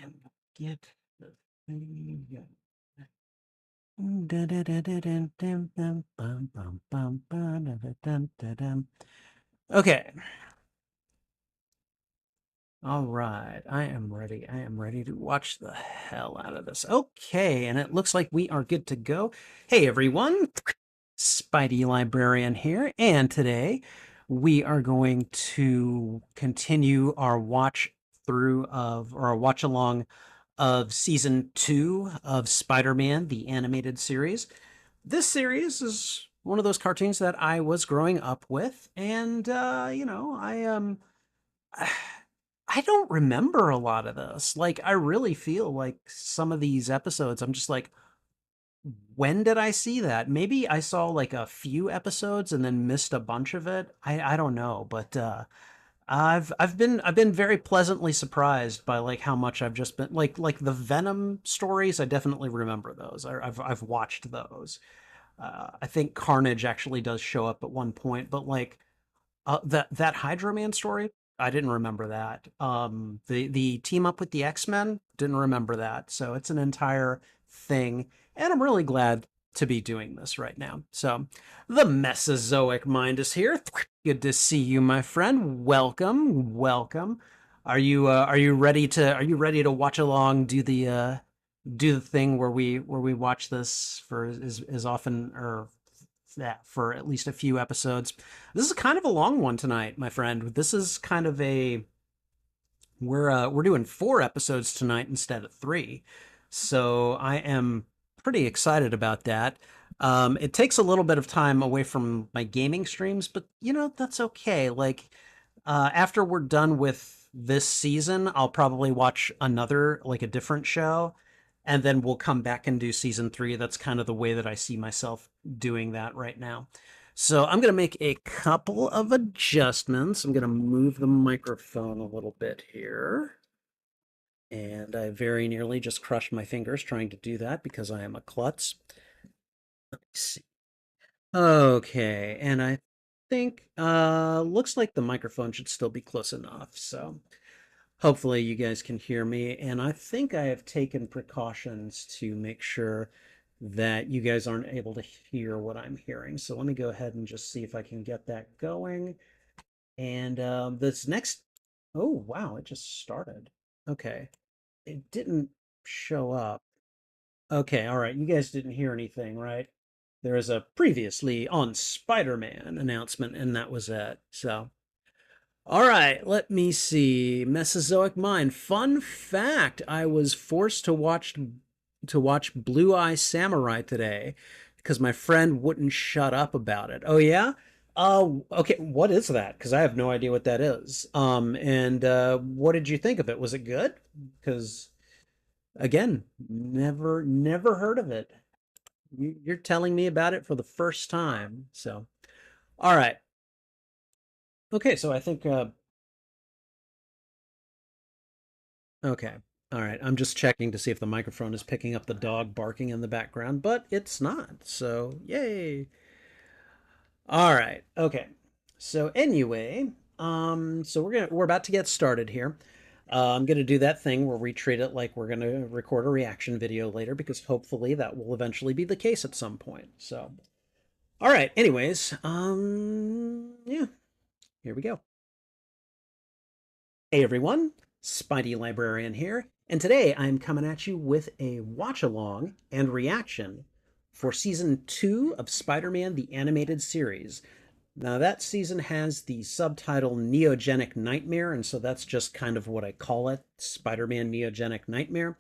And get the thing going. Okay. All right. I am ready. I am ready to watch the hell out of this. Okay. And it looks like we are good to go. Hey, everyone. Spidey Librarian here. And today we are going to continue our watch through of, or our watch along of season 2 of Spider-Man, the animated series. This series is one of those cartoons that I was growing up with, and I don't remember a lot of this. Like, I really feel like some of these episodes, I'm just like, when did I see that? Maybe I saw like a few episodes and then missed a bunch of it. I don't know, but I've been very pleasantly surprised by like how much I've just been like the Venom stories. I definitely remember those. I've watched those. I think Carnage actually does show up at one point, but like that Hydro Man story, I didn't remember that. The team up with the X-Men, didn't remember that. So it's an entire thing, and I'm really glad to be doing this right now. So the Mesozoic Mind is here. Good to see you, my friend. Welcome, welcome. Are you ready to watch along? Do the thing where we watch this for as often or that for at least a few episodes. This is kind of a long one tonight, my friend. This is kind of a we're doing 4 episodes tonight instead of 3. So I am pretty excited about that. It takes a little bit of time away from my gaming streams, but that's okay. Like after we're done with this season, I'll probably watch another, like a different show, and then we'll come back and do season 3. That's kind of the way that I see myself doing that right now. So I'm going to make a couple of adjustments. I'm going to move the microphone a little bit here. And I very nearly just crushed my fingers trying to do that because I am a klutz. Let me see. Okay, and I think looks like the microphone should still be close enough. So hopefully you guys can hear me. And I think I have taken precautions to make sure that you guys aren't able to hear what I'm hearing. So let me go ahead and just see if I can get that going. And this next, oh wow, it just started. Okay, it didn't show up. Okay, all right, you guys didn't hear anything, right? There was a previously on Spider-Man announcement, and that was it. So all right, let me see. Mesozoic Mind. Fun fact: I was forced to watch Blue Eye Samurai today because my friend wouldn't shut up about it. Oh yeah? Okay. What is that? Because I have no idea what that is. And what did you think of it? Was it good? Because again, never heard of it. You're telling me about it for the first time. So, all right. Okay. So I think okay. All right. I'm just checking to see if the microphone is picking up the dog barking in the background, but it's not. So, yay. All right. Okay. So anyway, we're about to get started here. I'm gonna do that thing where we treat it like we're gonna record a reaction video later because hopefully that will eventually be the case at some point. So, all right. Anyways, yeah, here we go. Hey everyone, Spidey Librarian here, and today I'm coming at you with a watch along and reaction for season 2 of Spider-Man the Animated Series. Now, that season has the subtitle Neogenic Nightmare, and so that's just kind of what I call it, Spider-Man Neogenic Nightmare.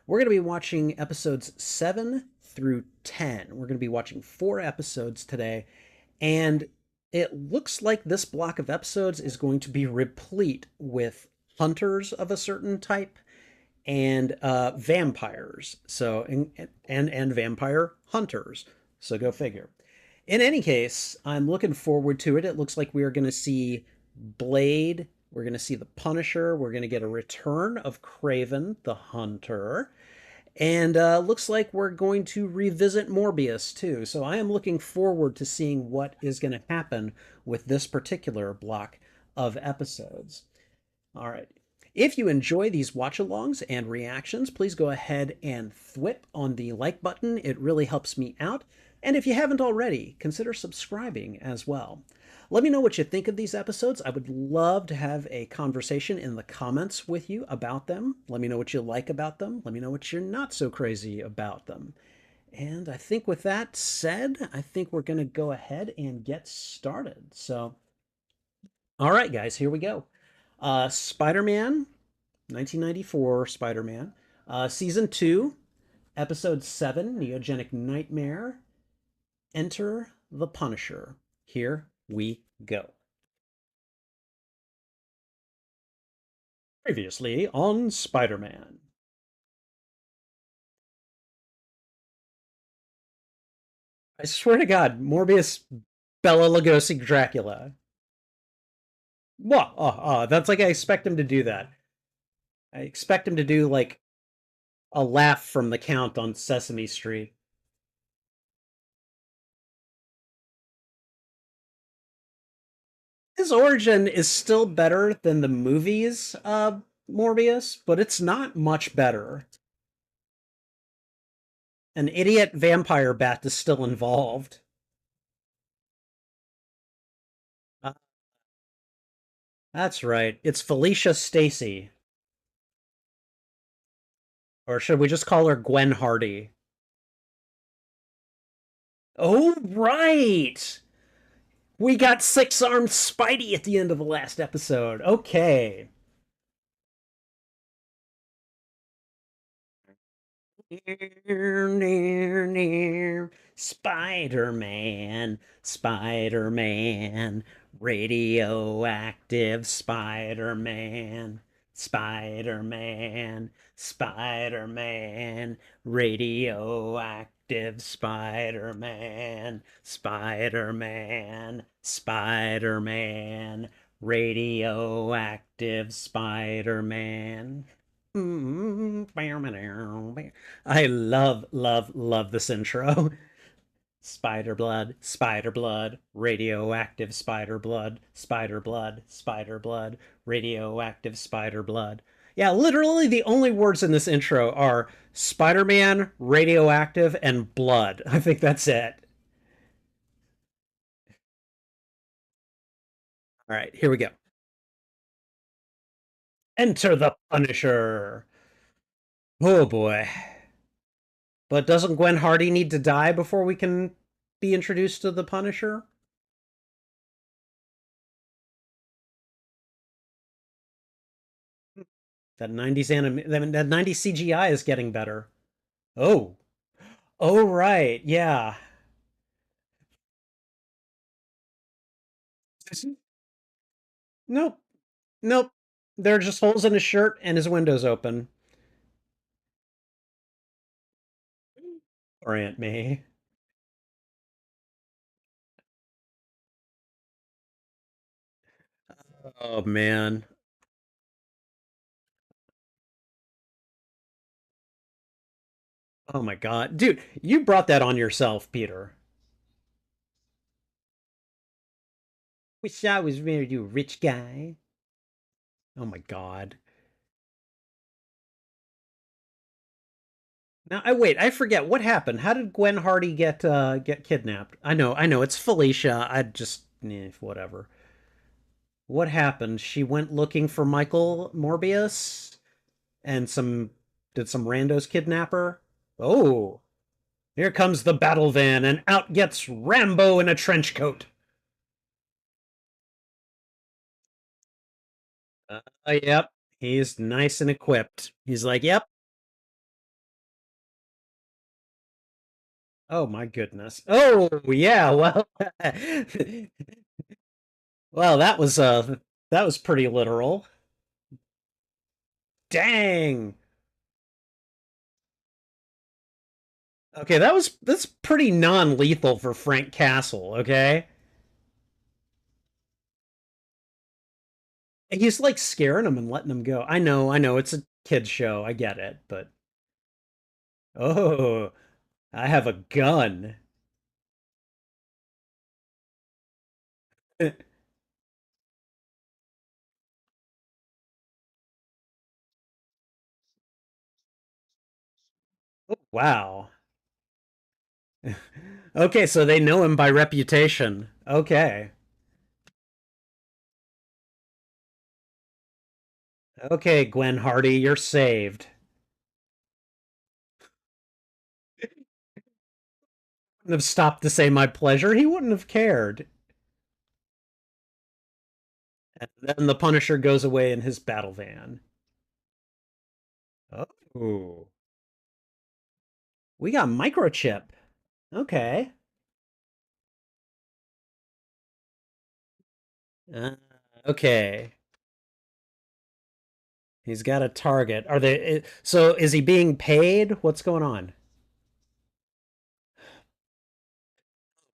We're going to be watching episodes 7 through 10. We're going to be watching 4 episodes today, and it looks like this block of episodes is going to be replete with hunters of a certain type and vampires. So and vampire hunters. So go figure. In any case, I'm looking forward to it. It looks like we are going to see Blade. We're going to see the Punisher. We're going to get a return of Kraven, the Hunter. And looks like we're going to revisit Morbius too. So I am looking forward to seeing what is going to happen with this particular block of episodes. All right. If you enjoy these watch alongs and reactions, please go ahead and thwip on the like button. It really helps me out. And if you haven't already, consider subscribing as well. Let me know what you think of these episodes. I would love to have a conversation in the comments with you about them. Let me know what you like about them. Let me know what you're not so crazy about them. And I think with that said, I think we're going to go ahead and get started. So, all right, guys, here we go. Spider-Man, 1994 Spider-Man, Season 2, Episode 7, Neogenic Nightmare, Enter the Punisher. Here we go. Previously on Spider-Man. I swear to God, Morbius, Bela Lugosi, Dracula. Well, that's like I expect him to do that. I expect him to do like a laugh from the Count on Sesame Street. His origin is still better than the movies Morbius, but it's not much better. An idiot vampire bat is still involved. Uh, that's right. It's Felicia Stacy. Or should we just call her Gwen Hardy? Oh, right! We got six-armed Spidey at the end of the last episode. Okay. Near, near, near. Spider-Man, Spider-Man, radioactive Spider-Man, Spider-Man, Spider-Man, radioactive Spider-Man, Spider-Man, Spider-Man, radioactive Spider-Man. I love, love, love this intro. Spider blood, radioactive spider blood, radioactive spider blood. Yeah, literally the only words in this intro are Spider-Man, radioactive, and blood. I think that's it. All right, here we go. Enter the Punisher. Oh boy. But doesn't Gwen Hardy need to die before we can be introduced to the Punisher? That 90s that 90s CGI is getting better. Oh. Oh right. Yeah. Nope. Nope. There are just holes in his shirt and his windows open. Or Aunt May. Oh man. Oh my god. Dude, you brought that on yourself, Peter. Wish I was married to a rich guy. Oh my god. Now I wait, I forget what happened. How did Gwen Hardy get kidnapped? I know, it's Felicia. I just whatever. What happened? She went looking for Michael Morbius and some randos kidnap her? Oh, here comes the battle van and out gets Rambo in a trench coat. Yep. He's nice and equipped. He's like, "Yep. Oh my goodness. Oh, yeah. Well, well, that was pretty literal. Dang. Okay, that's pretty non-lethal for Frank Castle, okay? He's like scaring him and letting him go. I know, it's a kid's show. I get it, but oh, I have a gun. Oh, wow. Okay, so they know him by reputation. Okay. Okay, Gwen Hardy, you're saved. Wouldn't have stopped to say my pleasure. He wouldn't have cared. And then the Punisher goes away in his battle van. Oh. We got microchip. Okay. Uh, okay. He's got a target. Are they so is he being paid? What's going on?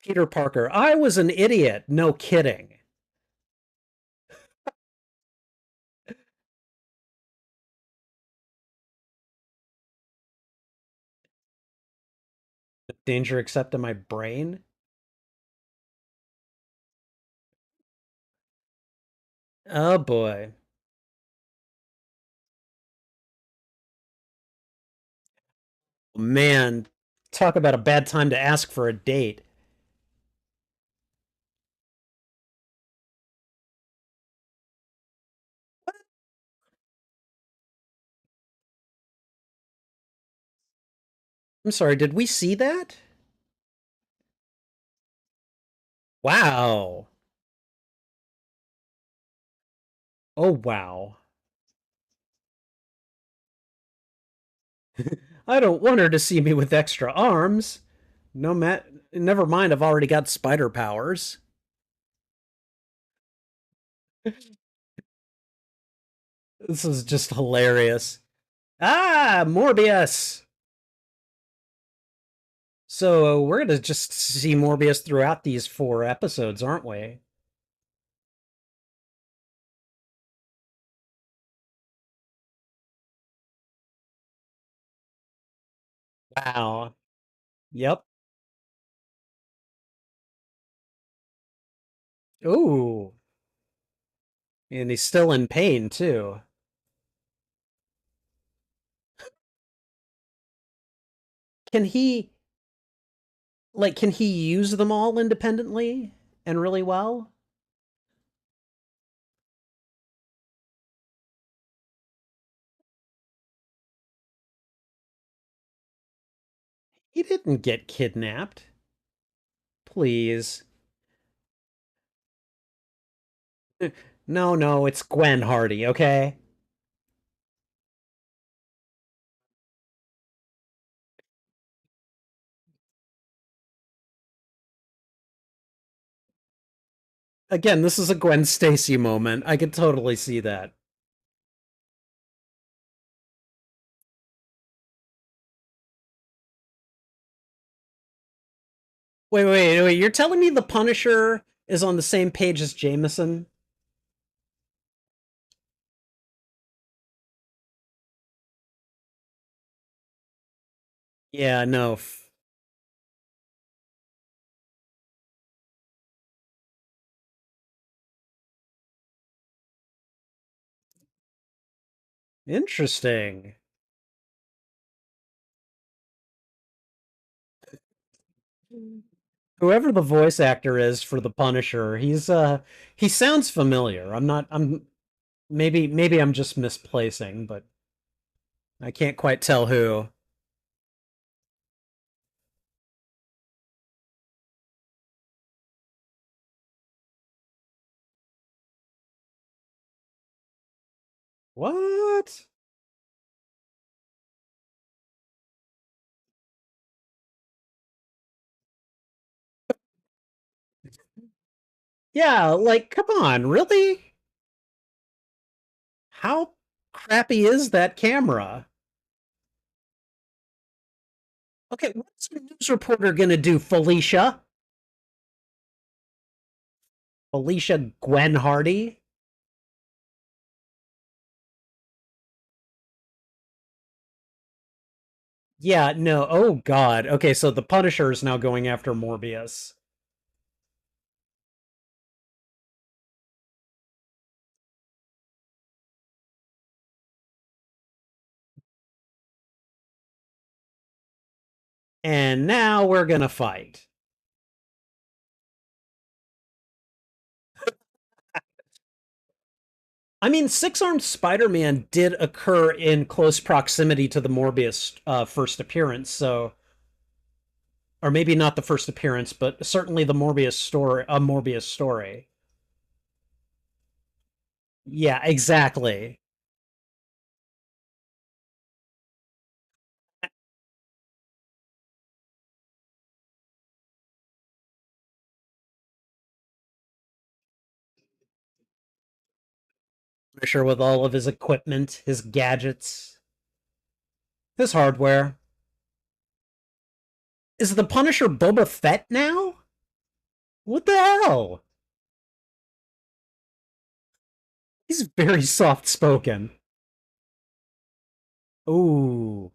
Peter Parker. I was an idiot. No kidding. Danger except in my brain? Oh boy. Man, talk about a bad time to ask for a date. I'm sorry, did we see that? Wow. Oh wow. I don't want her to see me with extra arms. No, Matt. Never mind. I've already got spider powers. This is just hilarious. Ah, Morbius. So we're gonna just see Morbius throughout these 4 episodes, aren't we? Wow. Yep. Ooh. And he's still in pain too. Can he can he use them all independently and really well? He didn't get kidnapped. Please. No, no, it's Gwen Hardy, okay? Again, this is a Gwen Stacy moment. I could totally see that. Wait. You're telling me the Punisher is on the same page as Jameson? Yeah, no. Interesting. Whoever the voice actor is for the Punisher, he sounds familiar. I'm maybe I'm just misplacing, but I can't quite tell who. What? Yeah, like come on, really? How crappy is that camera? Okay, what's a news reporter gonna do, Felicia? Felicia Gwen Hardy? Yeah, no. Oh God. Okay, so the Punisher is now going after Morbius. And now we're gonna fight. I mean, six-armed Spider-Man did occur in close proximity to the Morbius first appearance, so or maybe not the first appearance, but certainly the Morbius story, a Morbius story. Yeah, exactly. Punisher with all of his equipment, his gadgets, his hardware. Is the Punisher Boba Fett now? What the hell? He's very soft spoken. Ooh,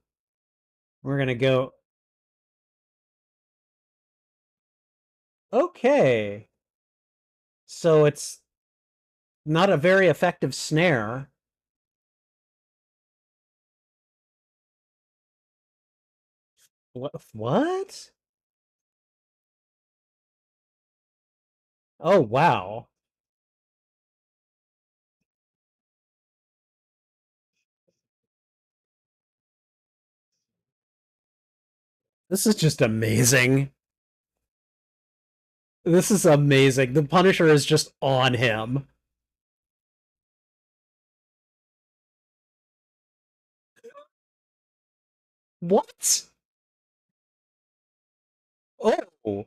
we're gonna go. Okay, so it's not a very effective snare. What? Oh, wow. This is just amazing. This is amazing. The Punisher is just on him. What? Oh.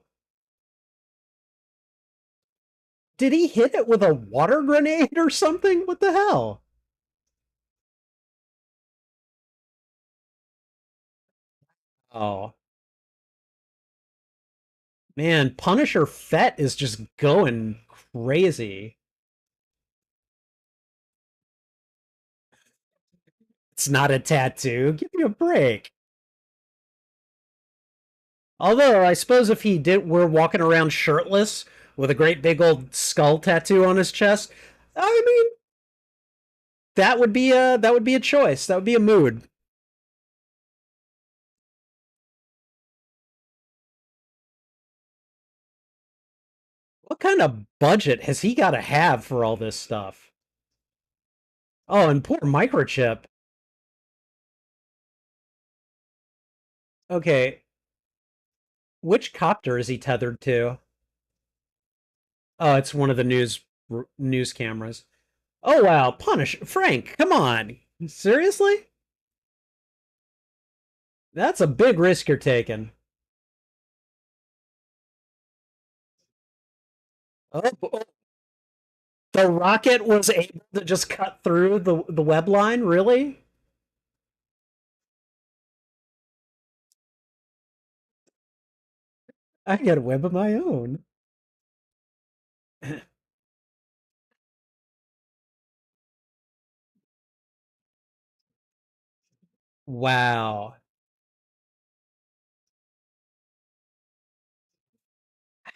Did he hit it with a water grenade or something? What the hell? Oh. Man, Punisher Fett is just going crazy. It's not a tattoo. Give me a break. Although, I suppose if he did were walking around shirtless with a great big old skull tattoo on his chest, I mean, that would be a choice. That would be a mood. What kind of budget has he got to have for all this stuff? Oh, and poor microchip. Okay, which copter is he tethered to? Oh, it's one of the news cameras. Oh wow, punish Frank. Come on, seriously? That's a big risk you're taking. Oh, the rocket was able to just cut through the web line. Really? I got a web of my own. Wow.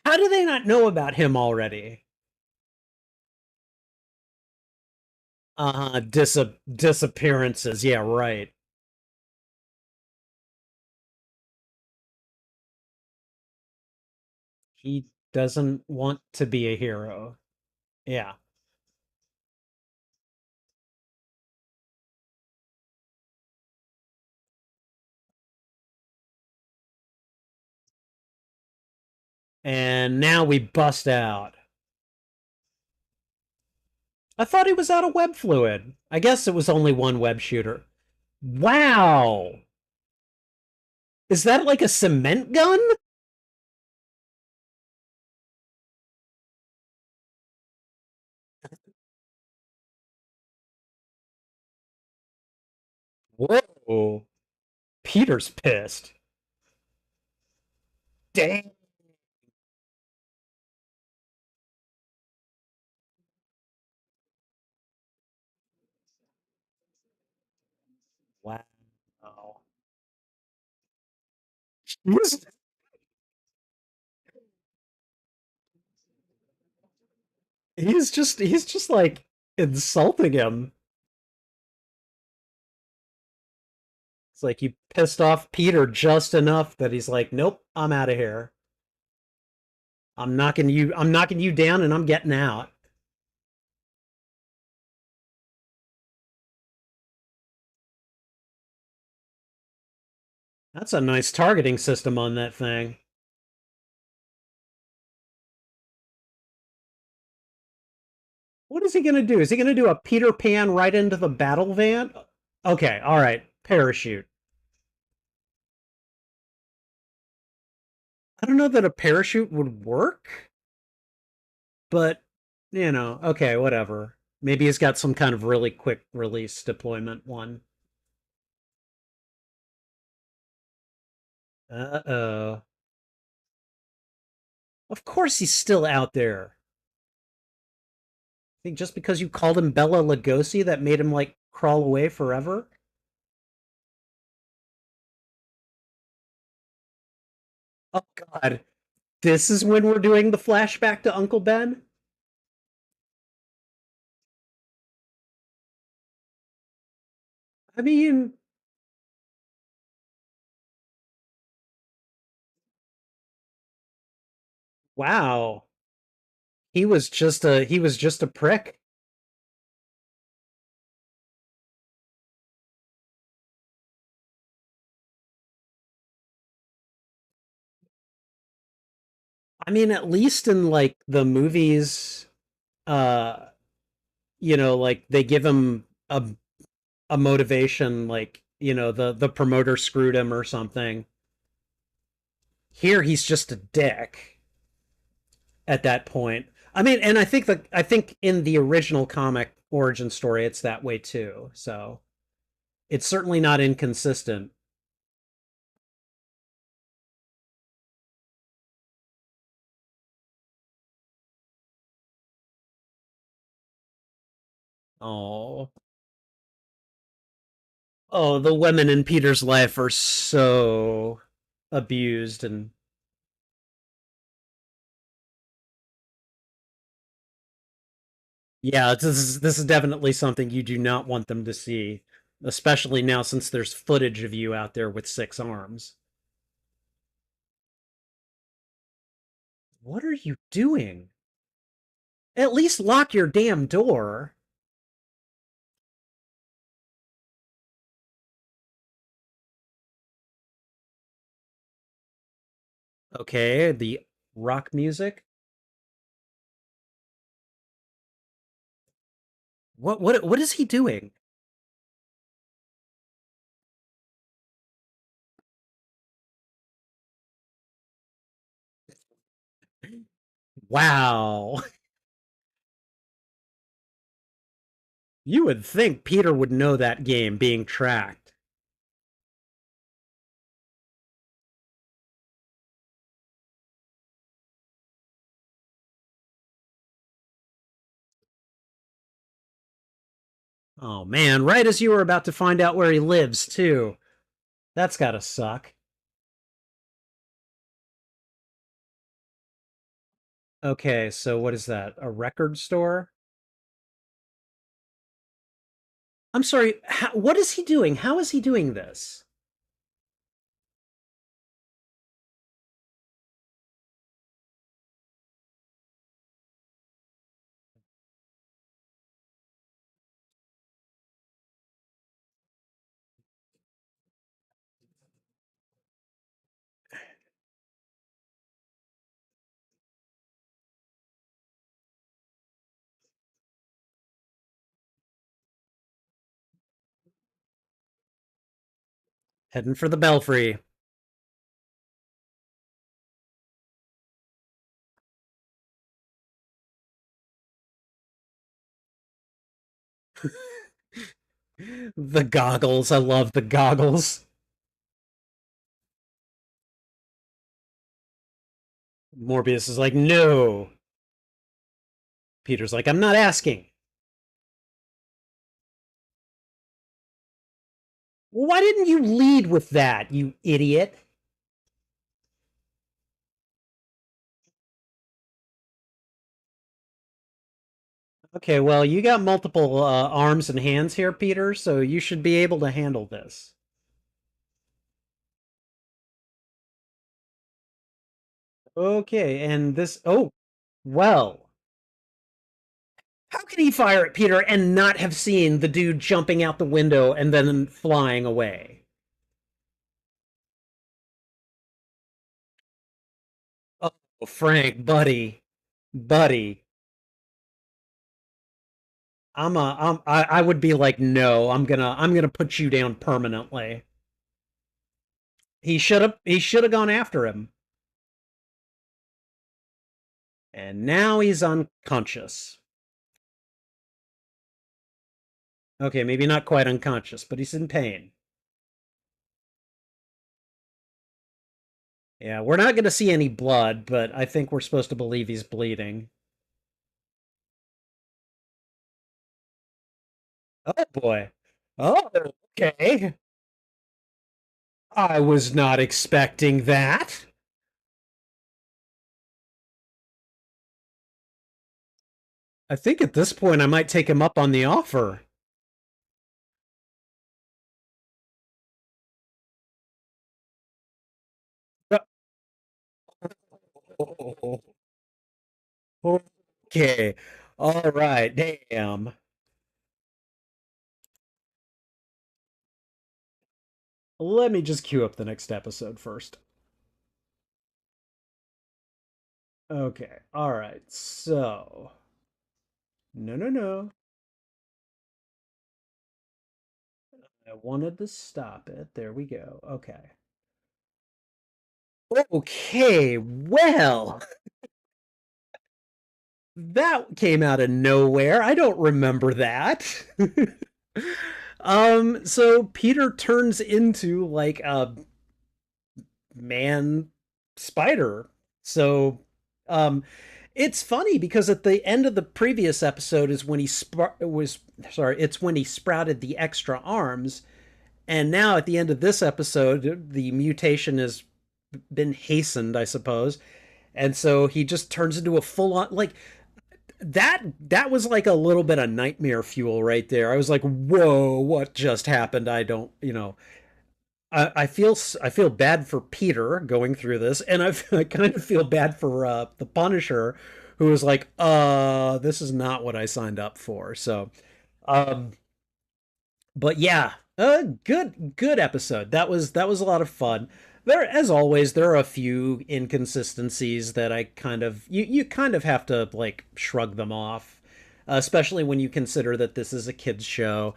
How do they not know about him already? Disappearances. Yeah, right. He doesn't want to be a hero. Yeah. And now we bust out. I thought he was out of web fluid. I guess it was only one web shooter. Wow. Is that like a cement gun? Whoa. Peter's pissed. Dang. Wow. He's, he's just like insulting him. It's like you pissed off Peter just enough that he's like, "Nope, I'm out of here. I'm knocking you down and I'm getting out." That's a nice targeting system on that thing. What is he going to do? Is he going to do a Peter Pan right into the battle van? Okay, all right. Parachute. I don't know that a parachute would work, but okay, whatever. Maybe he's got some kind of really quick release deployment one. Uh-oh. Of course he's still out there. I think just because you called him Bella Lugosi that made him like crawl away forever? Oh god. This is when we're doing the flashback to Uncle Ben? I mean, wow. He was just a prick. I mean, at least in like the movies, uh, like they give him a motivation, like, the promoter screwed him or something. Here he's just a dick at that point. I mean, and I think in the original comic origin story it's that way too. So it's certainly not inconsistent. Oh. Oh, the women in Peter's life are so abused and yeah, this is definitely something you do not want them to see, especially now since there's footage of you out there with six arms. What are you doing? At least lock your damn door. Okay, the rock music. What is he doing? Wow. You would think Peter would know that game being tracked. Oh man, right as you were about to find out where he lives, too. That's gotta suck. Okay, so what is that? A record store? I'm sorry, what is he doing? How is he doing this? Heading for the belfry. The goggles. I love the goggles. Morbius is like, no. Peter's like, I'm not asking. Well, why didn't you lead with that, you idiot? Okay, well, you got multiple arms and hands here, Peter, so you should be able to handle this. Okay, and this. Oh, well. How can he fire at Peter and not have seen the dude jumping out the window and then flying away? Oh, Frank, buddy. I would be like, no, I'm gonna put you down permanently. He should have gone after him. And now he's unconscious. Okay, maybe not quite unconscious, but he's in pain. Yeah, we're not gonna see any blood, but I think we're supposed to believe he's bleeding. Oh boy. Oh, okay. I was not expecting that. I think at this point I might take him up on the offer. Okay. All right. Damn. Let me just queue up the next episode first. Okay. All right. So, no, no, no. I wanted to stop it. There we go. Okay. Okay. Well, that came out of nowhere. I don't remember that. So Peter turns into like a man spider. So it's funny because at the end of the previous episode is when it's when he sprouted the extra arms, and now at the end of this episode the mutation has been hastened, I suppose. And so he just turns into a full on like that was like a little bit of nightmare fuel right there. I was like, whoa, what just happened? I don't, I feel bad for Peter going through this, and I kind of feel bad for the Punisher, who was like, this is not what I signed up for. So, um, but yeah, good episode. That was a lot of fun. There, as always, there are a few inconsistencies that I kind of you kind of have to like shrug them off, especially when you consider that this is a kids show.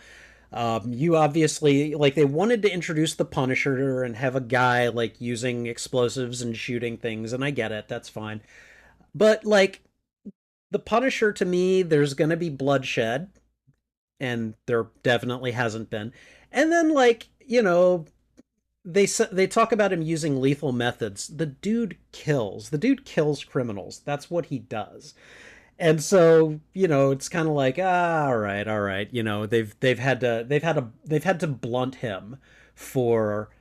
You obviously like they wanted to introduce the Punisher and have a guy like using explosives and shooting things, and I get it, that's fine. But like the Punisher, to me, there's gonna be bloodshed, and there definitely hasn't been. And then like they talk about him using lethal methods. The dude kills criminals. That's what he does. And so it's kind of like, all right, they've had to blunt him for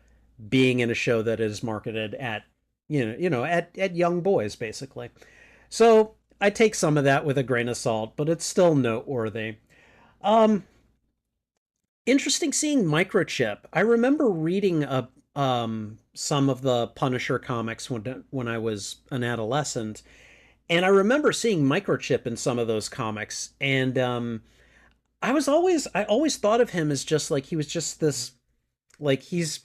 being in a show that is marketed at at young boys basically. So I take some of that with a grain of salt, but it's still noteworthy. um Interesting seeing Microchip. I remember reading some of the Punisher comics when I was an adolescent, and I remember seeing Microchip in some of those comics. And I always thought of him as just like he was just this like he's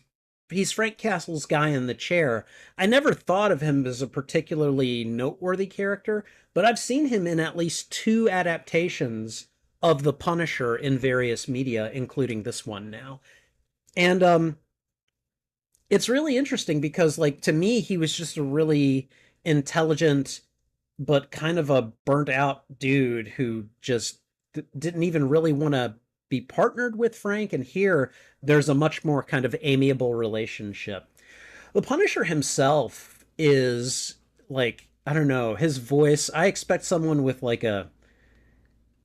Frank Castle's guy in the chair. I never thought of him as a particularly noteworthy character, but I've seen him in at least two adaptations of the Punisher in various media, including this one now. And it's really interesting because like to me he was just a really intelligent but kind of a burnt out dude who just didn't even really want to be partnered with Frank. And here there's a much more kind of amiable relationship. The Punisher himself is like, I don't know, his voice, I expect someone with like a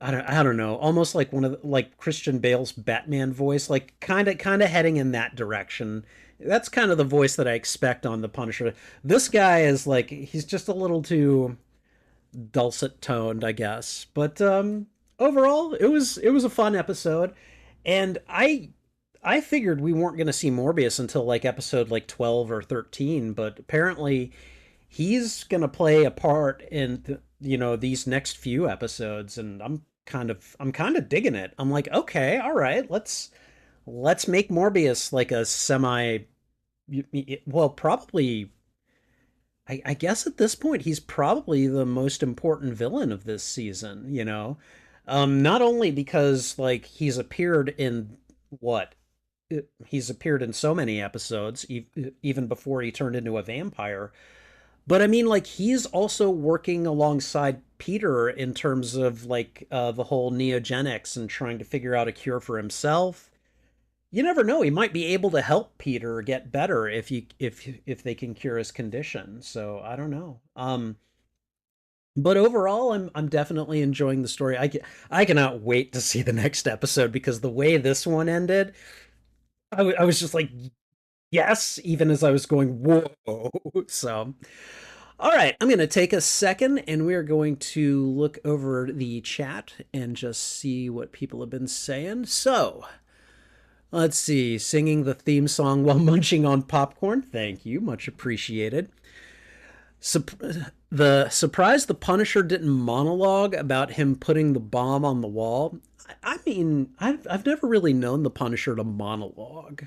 I don't know, almost like one of like Christian Bale's Batman voice, like kind of heading in that direction. That's kind of the voice that I expect on the Punisher. This guy is like he's just a little too dulcet toned, I guess. But overall, it was a fun episode, and I figured we weren't going to see Morbius until like episode like 12 or 13, but apparently he's gonna play a part in these next few episodes, and I'm kind of digging it. I'm like, okay, all right, let's make Morbius like a semi, well, probably. I guess at this point he's probably the most important villain of this season. Not only because like what he's appeared in so many episodes, even before he turned into a vampire. But I mean, like, he's also working alongside Peter in terms of like the whole neogenics and trying to figure out a cure for himself. You never know; he might be able to help Peter get better if they can cure his condition. So I don't know. But overall, I'm definitely enjoying the story. I cannot wait to see the next episode because the way this one ended, I was just like, yes, even as I was going, whoa. So, all right, I'm going to take a second and we're going to look over the chat and just see what people have been saying. So, let's see, singing the theme song while munching on popcorn. Thank you, much appreciated. Sup- the surprise the Punisher didn't monologue about him putting the bomb on the wall. I mean, I've never really known the Punisher to monologue.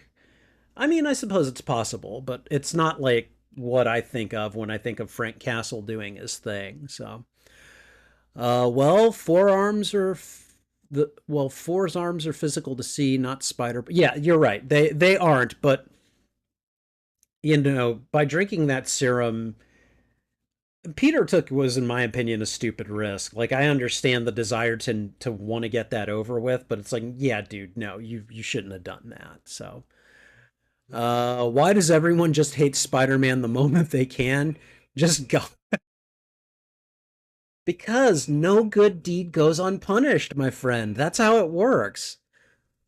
I mean, I suppose it's possible, but it's not like what I think of when I think of Frank Castle doing his thing. So, well, four's arms are physical to see, not spider. Yeah, you're right. They aren't, but by drinking that serum, Peter took was, in my opinion, a stupid risk. Like, I understand the desire to want to get that over with, but it's like, yeah, dude, no, you shouldn't have done that. So, why does everyone just hate Spider-Man the moment they can? Just go. Because no good deed goes unpunished, my friend. That's how it works.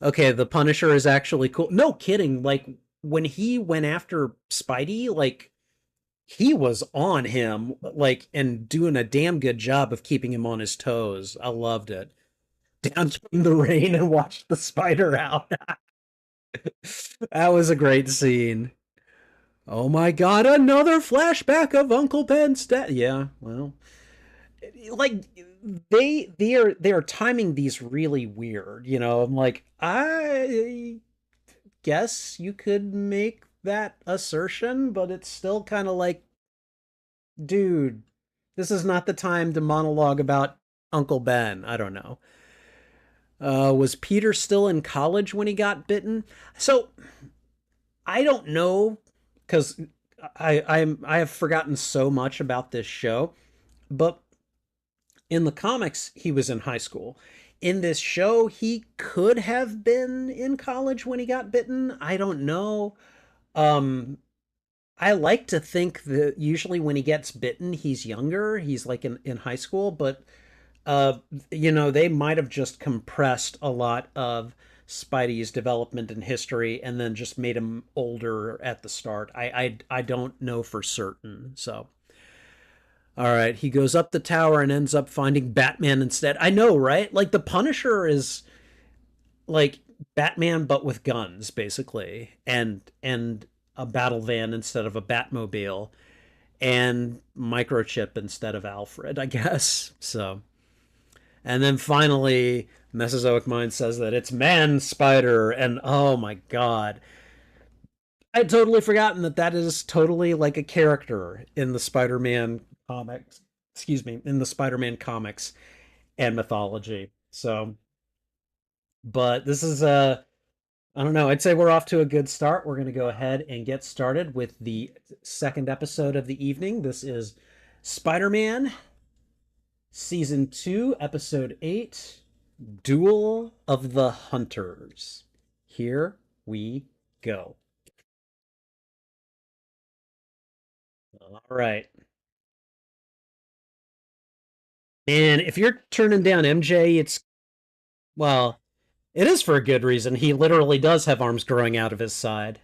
Okay, the Punisher is actually cool. No kidding. Like, when he went after Spidey, like, he was on him, like, and doing a damn good job of keeping him on his toes. I loved it. Down in the rain and watched the spider out. That was a great scene. Oh my god, another flashback of Uncle Ben's death. Yeah, well, like they are timing these really weird, I'm like, I guess you could make that assertion, but it's still kind of like, dude, this is not the time to monologue about Uncle Ben. I don't know. Was Peter still in college when he got bitten? So I don't know because I have forgotten so much about this show, but in the comics he was in high school. In this show, he could have been in college when he got bitten. I don't know. Um, I like to think that usually when he gets bitten, he's younger. He's like in high school, but uh, they might have just compressed a lot of Spidey's development and history and then just made him older at the start. I don't know for certain. So, all right, he goes up the tower and ends up finding Batman instead. I know, right? Like the Punisher is like Batman but with guns basically and a battle van instead of a Batmobile and microchip instead of Alfred, I guess. So, and then finally, Mesozoic Mind says that it's Man Spider, and oh my god, I'd totally forgotten that is totally like a character in the Spider-Man comics. Excuse me, in the Spider-Man comics and mythology. So, but this is I don't know. I'd say we're off to a good start. We're going to go ahead and get started with the second episode of the evening. This is Spider-Man Season 2, Episode 8, Duel of the Hunters. Here we go. All right. And if you're turning down MJ, well, it is for a good reason. He literally does have arms growing out of his side.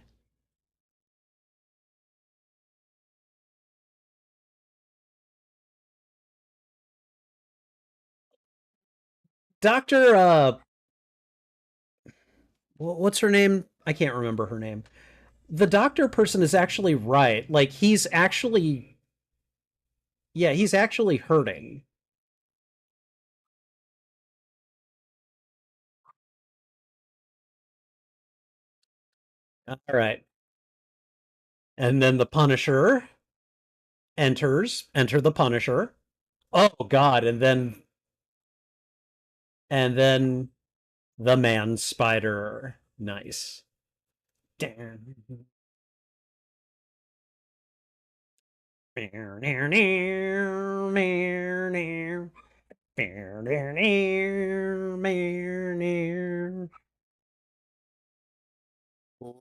Dr. What's her name? I can't remember her name. The doctor person is actually right. Like, he's actually Yeah, he's actually hurting. All right. And then the Punisher enters. Enter the Punisher. Oh God! And then the Man Spider. Nice. Damn.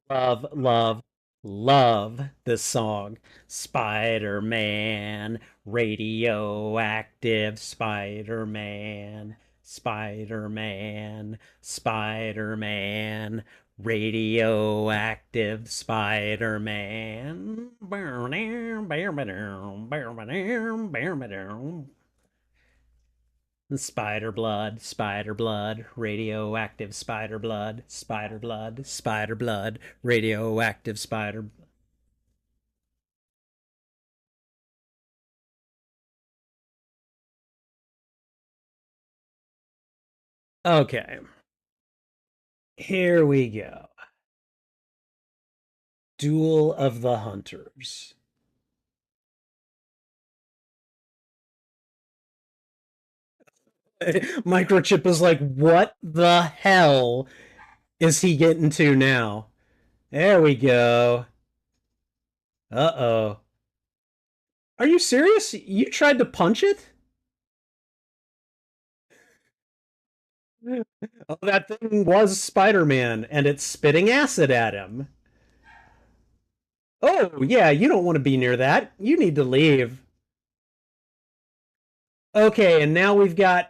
Love, love, love this song. Spider Man, radioactive Spider Man, Spider Man, Spider Man, radioactive Spider Man. Spider blood, radioactive spider blood, spider blood, spider blood, radioactive spider. Okay, here we go. Duel of the Hunters. Microchip is like, what the hell is he getting to now? There we go. Uh oh. Are you serious? You tried to punch it? Oh, that thing was Spider Man, and it's spitting acid at him. Oh, yeah, you don't want to be near that. You need to leave. Okay, and now we've got.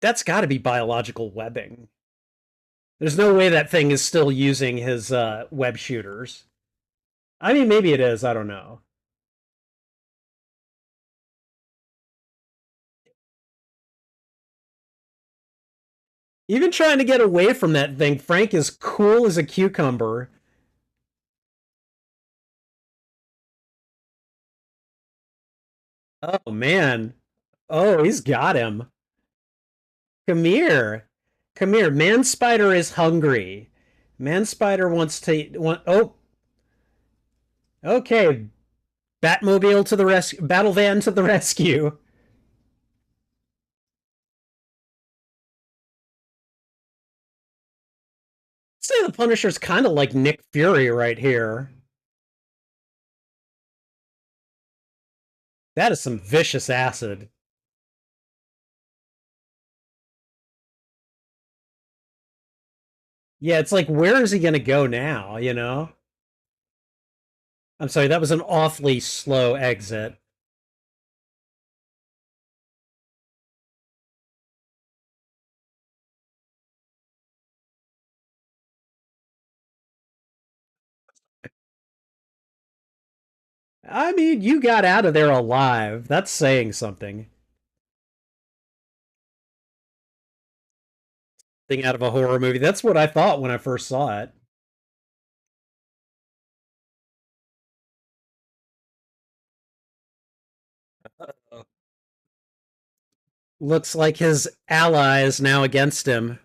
That's got to be biological webbing. There's no way that thing is still using his web shooters. I mean, maybe it is. I don't know. Even trying to get away from that thing, Frank is cool as a cucumber. Oh, man. Oh, he's got him. Come here. Come here. Man Spider is hungry. Man Spider wants to. Oh, okay. Batmobile to the rescue. Battle van to the rescue. Say the Punisher's kind of like Nick Fury right here. That is some vicious acid. Yeah, it's like, where is he going to go now, you know? I'm sorry, that was an awfully slow exit. I mean, you got out of there alive. That's saying something. Thing out of a horror movie. That's what I thought when I first saw it. Looks like his ally is now against him.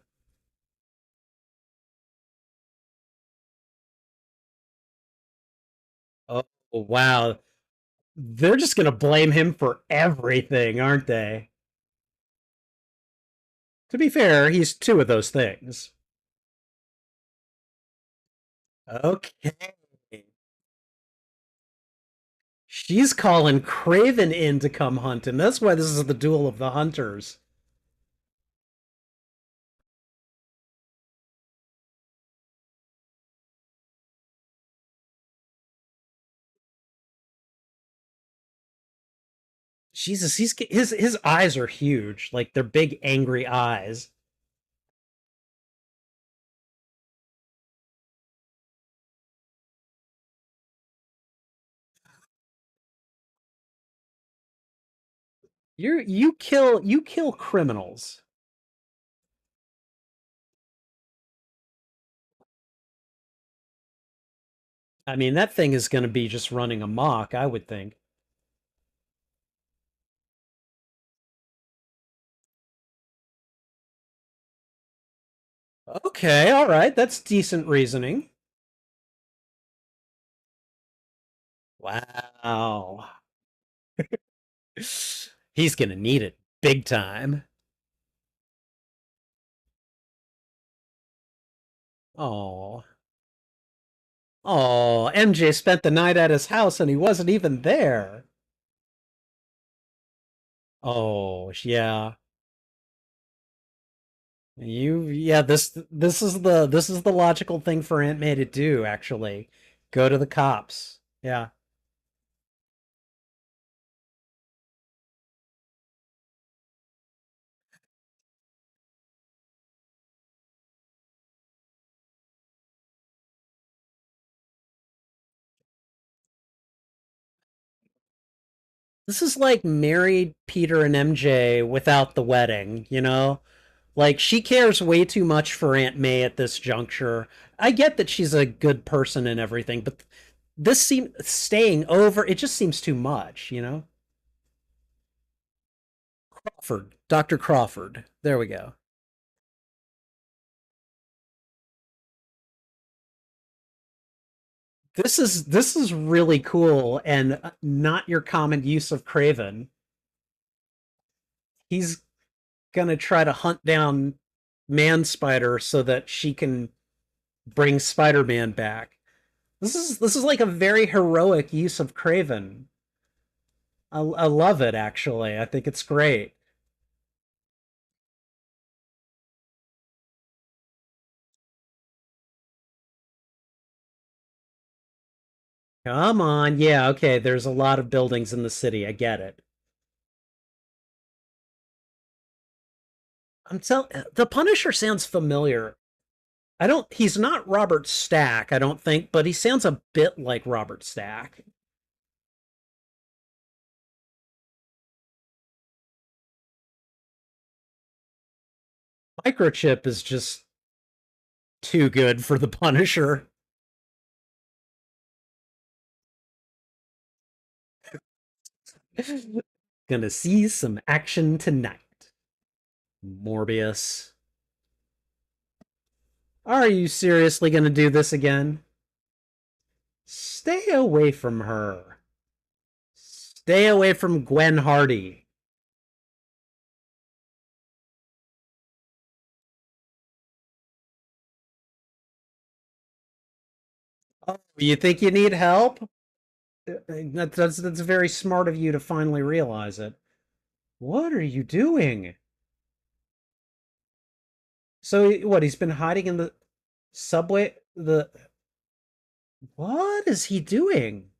Oh, wow. They're just going to blame him for everything, aren't they? To be fair, he's two of those things. Okay. She's calling Kraven in to come hunt him. That's why this is the Duel of the Hunters. Jesus, his eyes are huge. Like they're big angry eyes. You kill criminals. I mean, that thing is going to be just running amok, I would think. Okay, all right, that's decent reasoning. Wow. He's going to need it big time. Oh. Oh, MJ spent the night at his house and he wasn't even there. Oh, yeah. Yeah, this is the logical thing for Aunt May to do, actually. Go to the cops. Yeah. This is like married Peter and MJ without the wedding, you know? Like she cares way too much for Aunt May at this juncture. I get that she's a good person and everything, but this seems staying over, it just seems too much, you know? Crawford, Dr. Crawford. There we go. This is really cool and not your common use of Kraven. He's gonna try to hunt down Man Spider so that she can bring Spider-Man back. This is like a very heroic use of Kraven. I love it actually. I think it's great. Come on, yeah, okay. There's a lot of buildings in the city. I get it. I'm tell the Punisher sounds familiar. I don't. He's not Robert Stack, I don't think, but he sounds a bit like Robert Stack. Microchip is just too good for the Punisher. Gonna see some action tonight. Morbius. Are you seriously gonna do this again? Stay away from her. Stay away from Gwen Hardy. Oh, you think you need help? That's very smart of you to finally realize it. What are you doing? So what? He's been hiding in the subway. The what is he doing?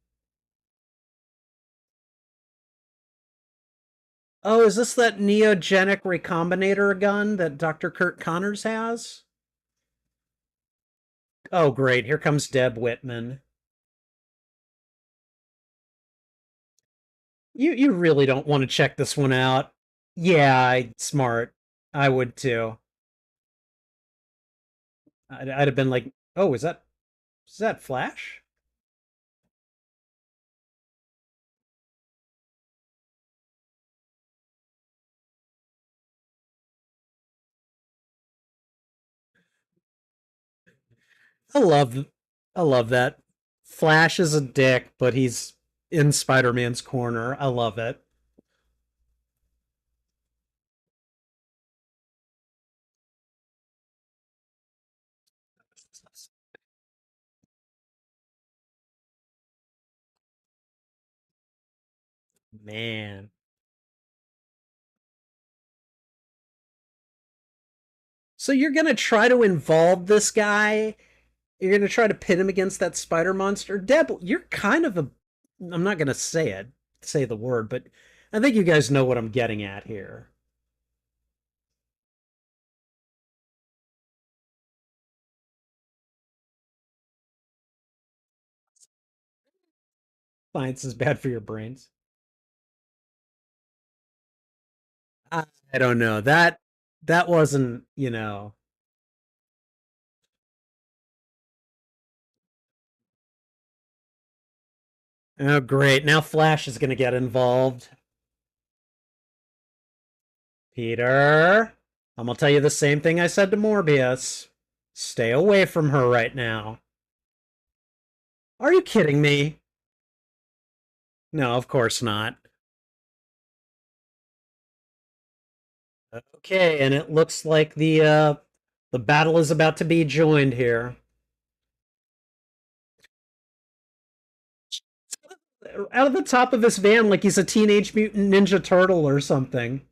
Oh, is this that neogenic recombinator gun that Dr. Kurt Connors has? Oh, great. Here comes Deb Whitman. You really don't want to check this one out. Yeah, smart. I would too. I'd have been like, oh, is that Flash? I love I love that. Flash is a dick, but he's in Spider-Man's corner. I love it. Man. So you're gonna try to involve this guy? You're gonna try to pit him against that spider monster? Deb, you're kind of a I'm not gonna say the word, but I think you guys know what I'm getting at here. Science is bad for your brains. I don't know. That wasn't, Oh, great. Now Flash is going to get involved. Peter, I'm going to tell you the same thing I said to Morbius. Stay away from her right now. Are you kidding me? No, of course not. Okay, and it looks like the battle is about to be joined here. Out of the top of this van like he's a Teenage Mutant Ninja Turtle or something.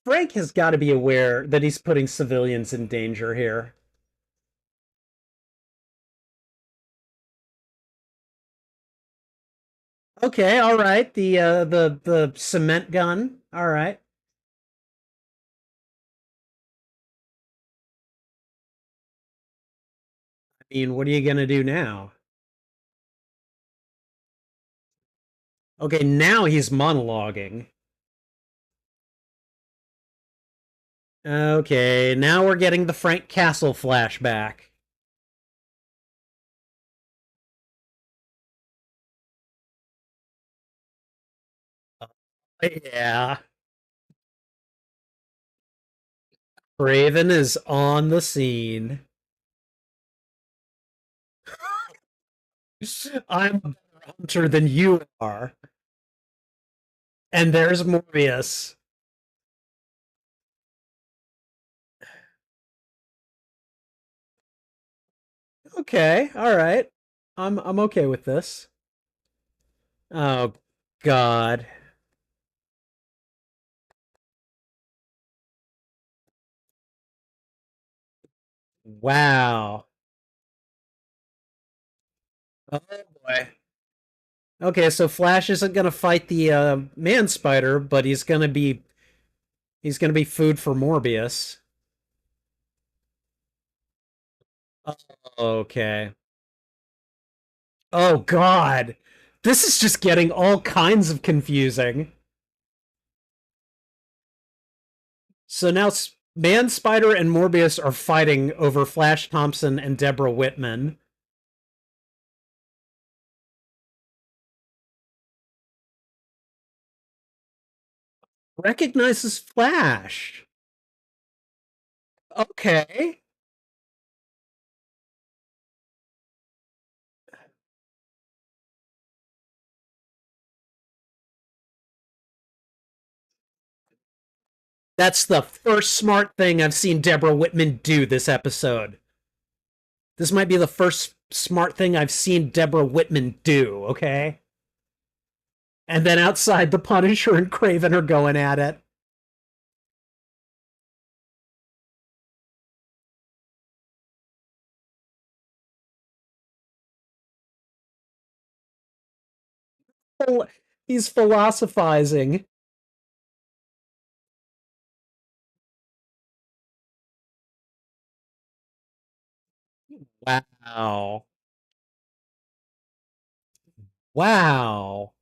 Frank has got to be aware that he's putting civilians in danger here. Okay, all right. The cement gun. All right. I mean, what are you gonna do now? Okay, now he's monologuing. Okay, now we're getting the Frank Castle flashback. Yeah, Kraven is on the scene. I'm a better hunter than you are. And there's Morbius. Okay, all right. I'm okay with this. Oh God. Wow. Oh boy. Okay, so Flash isn't gonna fight the man spider, but he's gonna be food for Morbius. Okay. Oh God. This is just getting all kinds of confusing. So now Man Spider and Morbius are fighting over Flash Thompson and Deborah Whitman. Recognizes Flash. Okay. That's the first smart thing I've seen Deborah Whitman do this episode. This might be the first smart thing I've seen Deborah Whitman do, okay? And then outside, the Punisher and Kraven are going at it. He's philosophizing. Wow. Wow.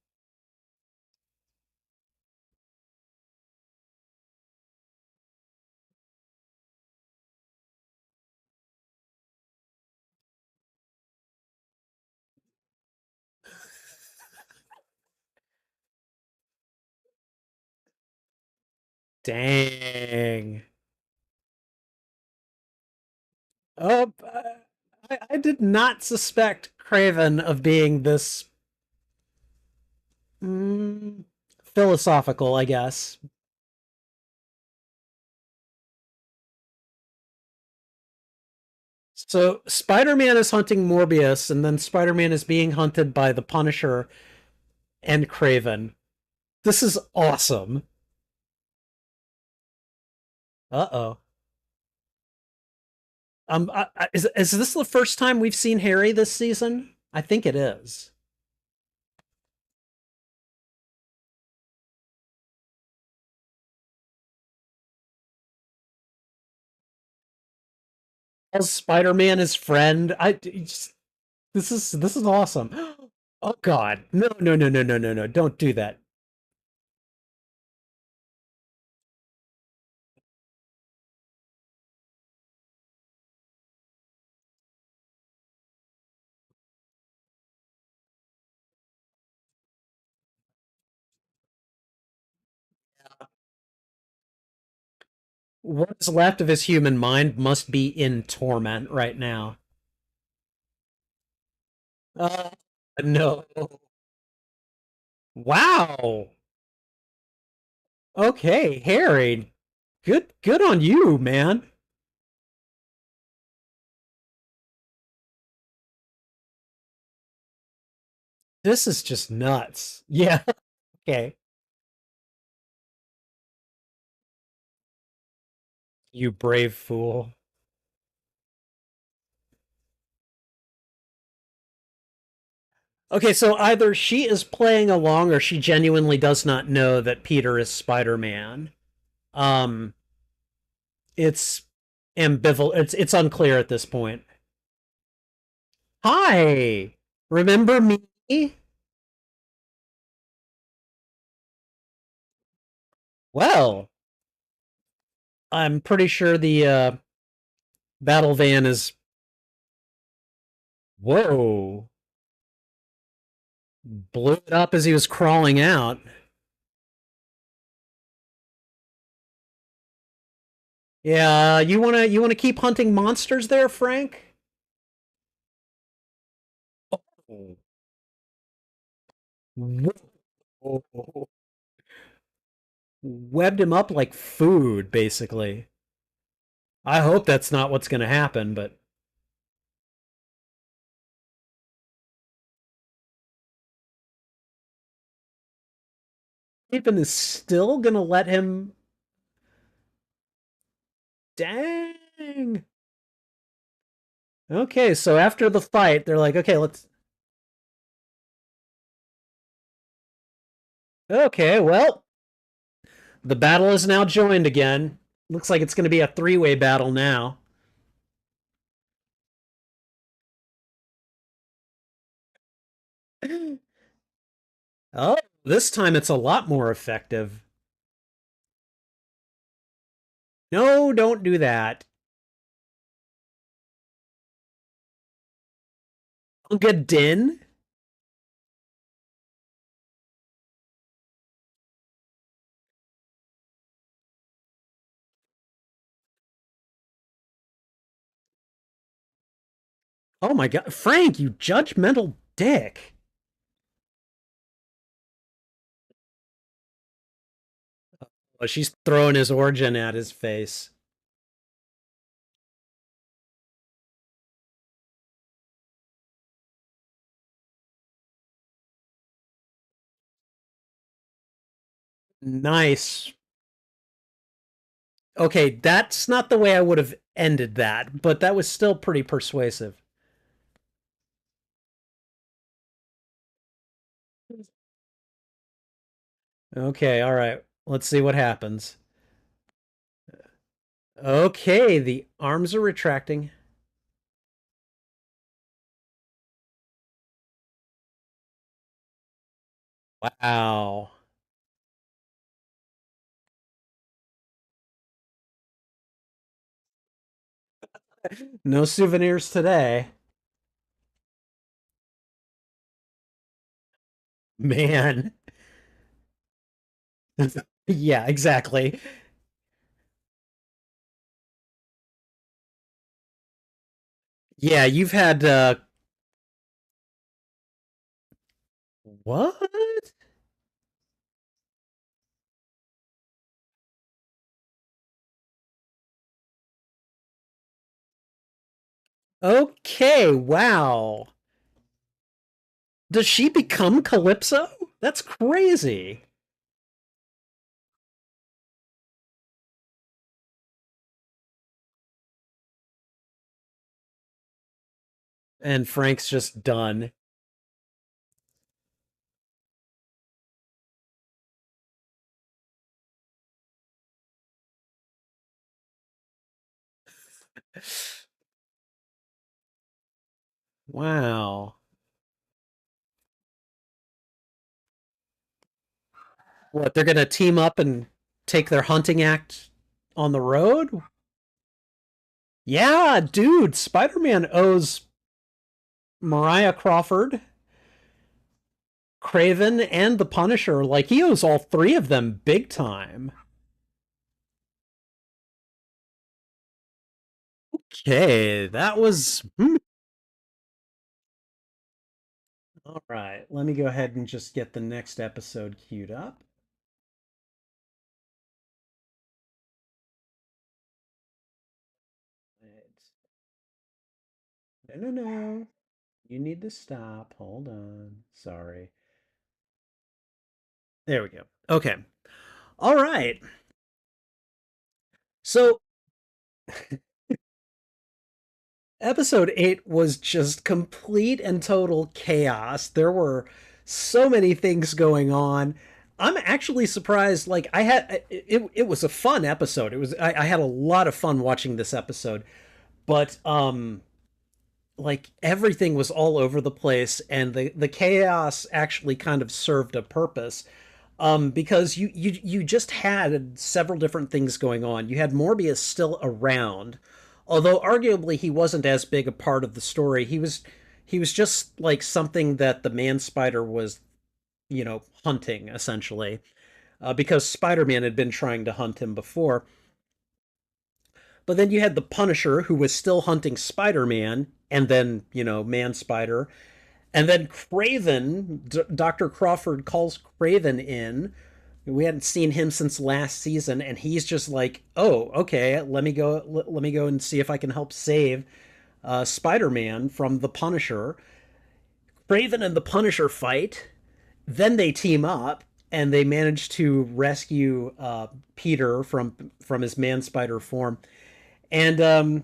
Dang. Oh, I did not suspect Kraven of being this mm, philosophical, I guess. So Spider-Man is hunting Morbius, and then Spider-Man is being hunted by the Punisher and Kraven. This is awesome. Uh-oh. Is this the first time we've seen Harry this season? I think it is. As Spider-Man his friend. This is awesome. Oh God. No, no, no, no, no, no, no. Don't do that. What is left of his human mind must be in torment right now. Uh, no. Wow. Okay, Harry. Good on you, man. This is just nuts. Yeah. Okay. You brave fool. Okay, so either she is playing along or she genuinely does not know that Peter is Spider-Man. Um, it's ambivalent. It's unclear at this point. Hi, remember me? Well, I'm pretty sure the battle van is. Whoa! Blew it up as he was crawling out. Yeah, you wanna keep hunting monsters there, Frank? Oh. Whoa. Webbed him up like food, basically. I hope that's not what's going to happen, but Raven is still going to let him. Dang. Okay, so after the fight, they're like, okay, let's. Okay, well, the battle is now joined again. Looks like it's going to be a three-way battle now. Oh, this time it's a lot more effective. No, don't do that. Unga Din? Oh my god. Frank, you judgmental dick. Oh, she's throwing his origin at his face. Nice. Okay, that's not the way I would have ended that, but that was still pretty persuasive. Okay, all right. Let's see what happens. Okay, the arms are retracting. Wow. No souvenirs today. Man. Yeah, exactly. Yeah, you've had what? Okay, wow. Does she become Calypso? That's crazy. And Frank's just done. Wow. What, they're gonna team up and take their hunting act on the road? Yeah, dude, Spider-Man owes Mariah Crawford, Kraven, and the Punisher. Like, he owes all three of them big time. Okay, that was all right. Let me go ahead and just get the next episode queued up. No, no, no. You need to stop. Hold on. Sorry. There we go. Okay. All right. So episode 8 was just complete and total chaos. There were so many things going on. I'm actually surprised. Like I had, it was a fun episode. I had a lot of fun watching this episode, but like everything was all over the place, and the chaos actually kind of served a purpose. Because you just had several different things going on. You had Morbius still around, although arguably he wasn't as big a part of the story. He was just like something that the Man Spider was, hunting essentially, because Spider-Man had been trying to hunt him before. But then you had the Punisher, who was still hunting Spider-Man, and then Man Spider, and then Kraven, Dr. Crawford calls Kraven in. We hadn't seen him since last season, and he's just like, "Oh, okay, let me go and see if I can help save Spider-Man from the Punisher." Kraven and the Punisher fight. Then they team up, and they manage to rescue Peter from his Man Spider form. And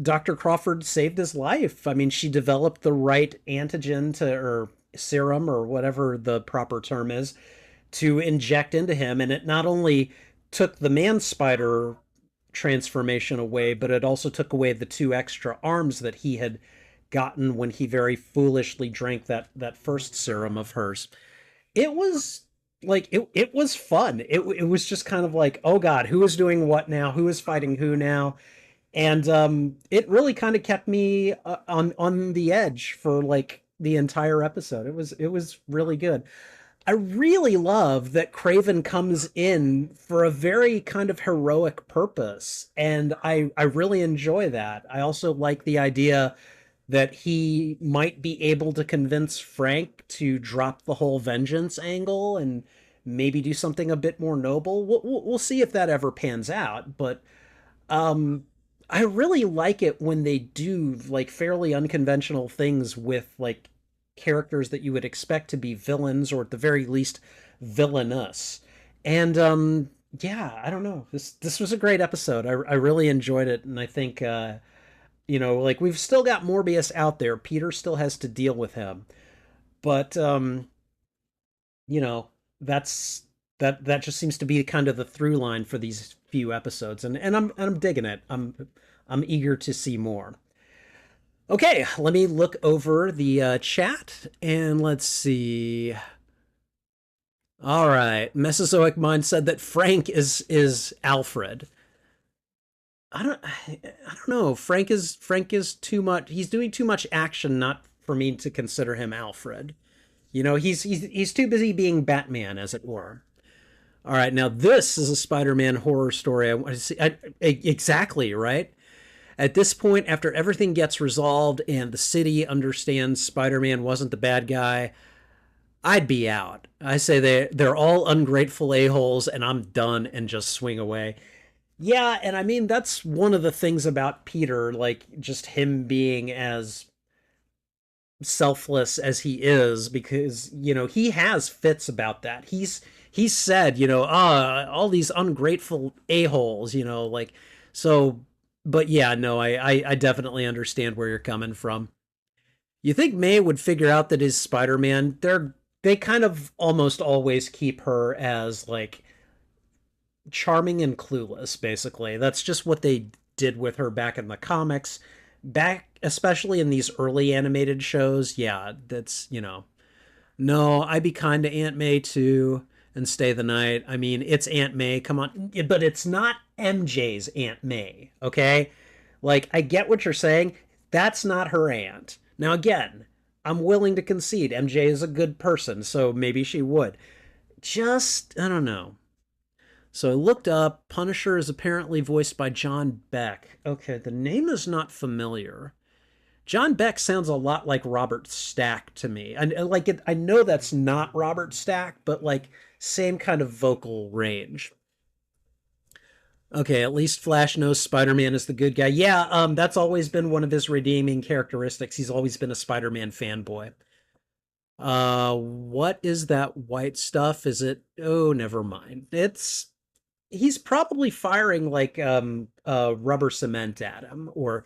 Dr. Crawford saved his life. I mean, she developed the right antigen to, or serum, or whatever the proper term is, to inject into him. And it not only took the man spider transformation away, but it also took away the two extra arms that he had gotten when he very foolishly drank that first serum of hers. It was like it was fun. It was just kind of like, oh God, who is doing what now? Who is fighting who now? And it really kind of kept me on the edge for like the entire episode. It was really good. I really love that Craven comes in for a very kind of heroic purpose, and I really enjoy that. I also like the idea that he might be able to convince Frank to drop the whole vengeance angle and maybe do something a bit more noble. We'll see if that ever pans out, but um, I really like it when they do like fairly unconventional things with like characters that you would expect to be villains, or at the very least villainous. And yeah, I don't know. This was a great episode. I really enjoyed it, and I think like we've still got Morbius out there. Peter still has to deal with him, but you know, that's that just seems to be kind of the through line for these few episodes, and I'm digging it. I'm eager to see more. Okay, let me look over the chat and let's see. All right, Mesozoic Mind said that Frank is Alfred. I don't know. Frank is too much. He's doing too much action, not for me to consider him Alfred. He's too busy being Batman, as it were. All right, now this is a Spider-Man horror story. I want to see exactly right. At this point, after everything gets resolved and the city understands Spider-Man wasn't the bad guy, I'd be out. I say they're all ungrateful a-holes, and I'm done and just swing away. Yeah, and I mean that's one of the things about Peter, like just him being as selfless as he is, because he has fits about that. He's said, all these ungrateful a-holes, like, so. But yeah, no, I definitely understand where you're coming from. You think May would figure out that his Spider-Man, they kind of almost always keep her as like charming and clueless, basically. That's just what they did with her back in the comics. Back, especially in these early animated shows, yeah, that's, no, I'd be kind to Aunt May too and stay the night. I mean, it's Aunt May, come on. But it's not MJ's Aunt May, okay? Like, I get what you're saying. That's not her aunt. Now, again, I'm willing to concede MJ is a good person, so maybe she would. Just, I don't know. So I looked up. Punisher is apparently voiced by John Beck. Okay, the name is not familiar. John Beck sounds a lot like Robert Stack to me. And like it, I know that's not Robert Stack, but like same kind of vocal range. Okay, at least Flash knows Spider-Man is the good guy. Yeah, that's always been one of his redeeming characteristics. He's always been a Spider-Man fanboy. What is that white stuff? Is it? Oh, never mind. He's probably firing like rubber cement at him, or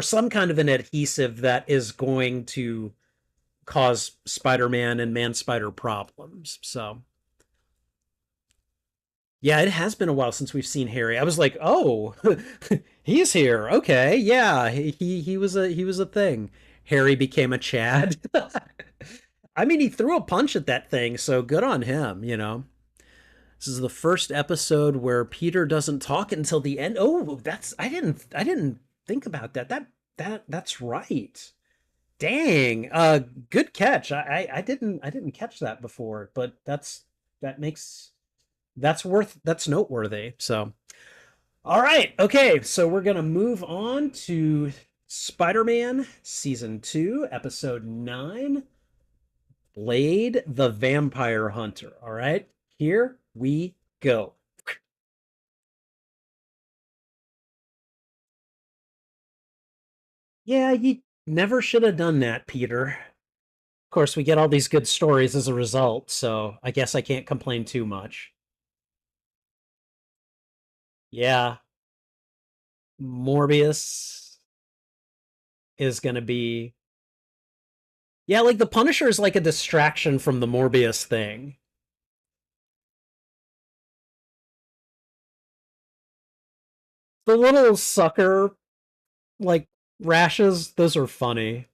some kind of an adhesive that is going to cause Spider-Man and Man-Spider problems. So yeah, it has been a while since we've seen Harry. I was like, oh, he's here. Okay, yeah, he was a thing. Harry became a Chad. I mean, he threw a punch at that thing, so good on him. This is the first episode where Peter doesn't talk until the end. Oh, that's I didn't think about that. That's right. Dang. Good catch. I didn't catch that before, but that makes that's noteworthy. So, all right. Okay, so we're going to move on to Spider-Man season 2, episode 9, Blade the Vampire Hunter. All right. Here we go. Yeah, you never should have done that, Peter. Of course, we get all these good stories as a result, so I guess I can't complain too much. Yeah, Morbius is going to be. Yeah, like the Punisher is like a distraction from the Morbius thing. The little sucker, like, rashes, those are funny.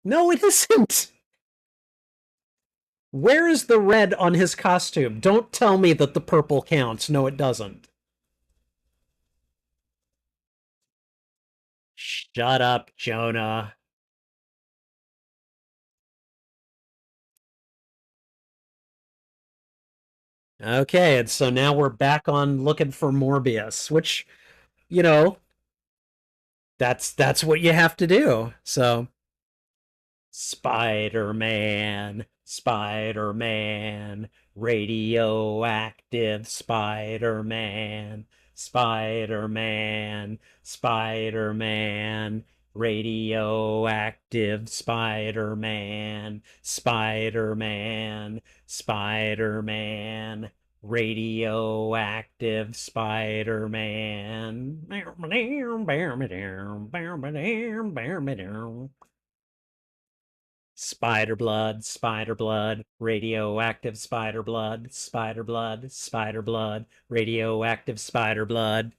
No, it isn't. Where is the red on his costume? Don't tell me that the purple counts. No, it doesn't. Shut up, Jonah. Okay, and so now we're back on looking for Morbius, which, you know, that's what you have to do. So, Spider-Man, Spider-Man, radioactive Spider-Man, Spider-Man, Spider-Man, radioactive Spider-Man, Spider-Man, Spider-Man, radioactive Spider-Man. Spider blood, radioactive spider blood, spider blood, spider blood, radioactive spider blood.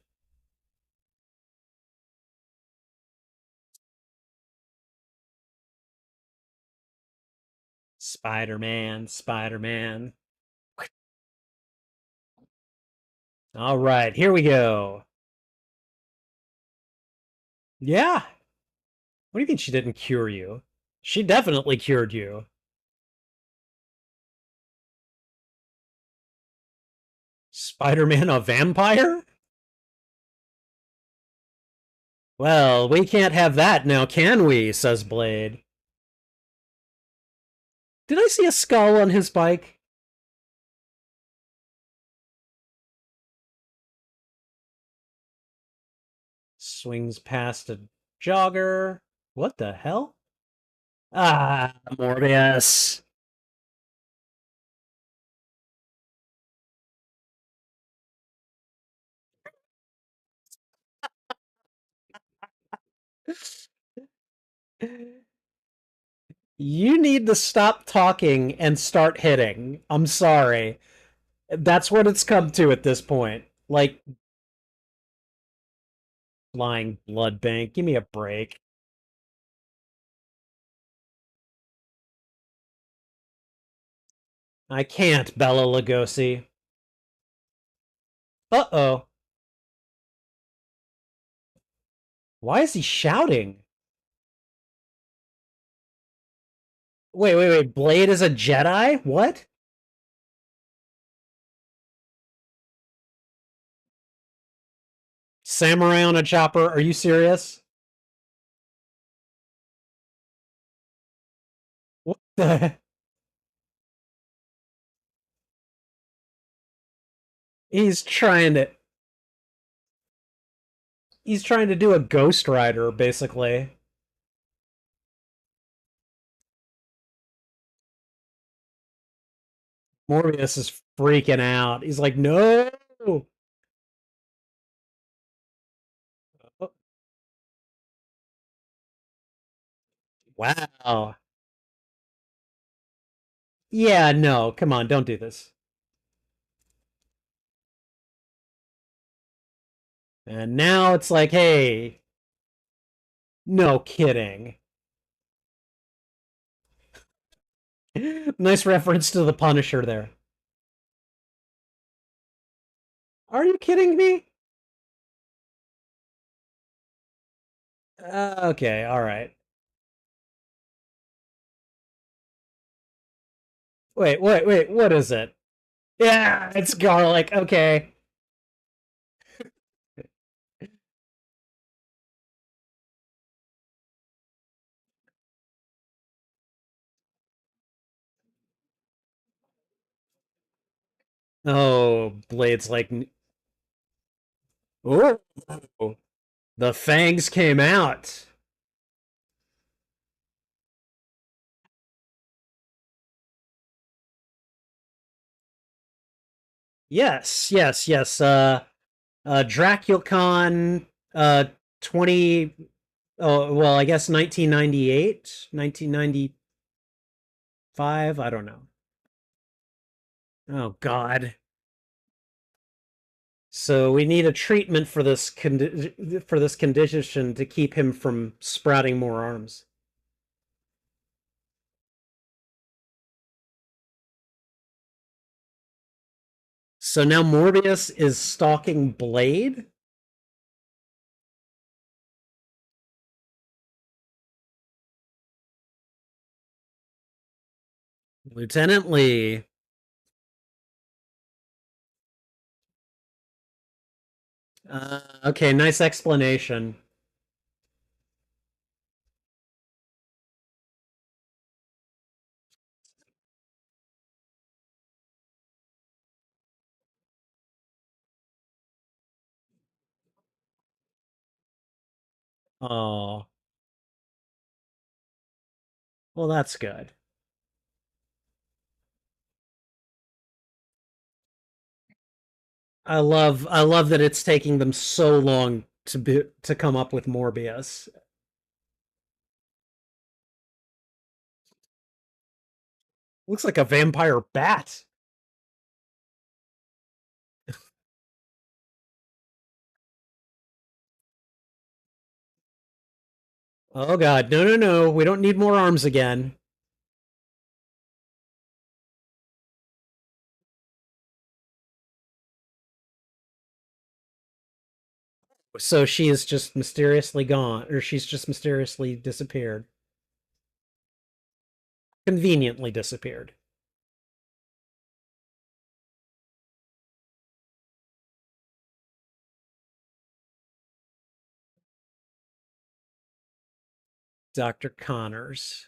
Spider-Man, Spider-Man. All right, here we go. Yeah. What do you think she didn't cure you? She definitely cured you. Spider-Man a vampire? Well, we can't have that now, can we? Says Blade. Did I see a skull on his bike? Swings past a jogger. What the hell? Ah, Morbius. You need to stop talking and start hitting. I'm sorry. That's what it's come to at this point. Like, flying blood bank. Give me a break. I can't, Bella Lugosi. Uh-oh. Why is he shouting? Wait. Blade is a Jedi? What? Samurai on a chopper. Are you serious? What the? He's trying to. He's trying to do a Ghost Rider, basically. Morbius is freaking out. He's like, no. Wow. Yeah, no, come on, don't do this. And now it's like, hey, no kidding. Nice reference to the Punisher there. Are you kidding me? Okay, all right. Wait, what is it? Yeah, it's garlic. Okay. Oh, Blade's like, oh, the fangs came out. Yes. Draculcon, 20, oh, well, I guess 1998, 1995. I don't know. Oh, God. So we need a treatment for for this condition to keep him from sprouting more arms. So now Morbius is stalking Blade. Lieutenant Lee. Okay, nice explanation. Oh, well, that's good. I love that it's taking them so long to come up with Morbius. Looks like a vampire bat. Oh God, no. We don't need more arms again. So she is just mysteriously gone, or she's just mysteriously disappeared. Conveniently disappeared. Dr. Connors.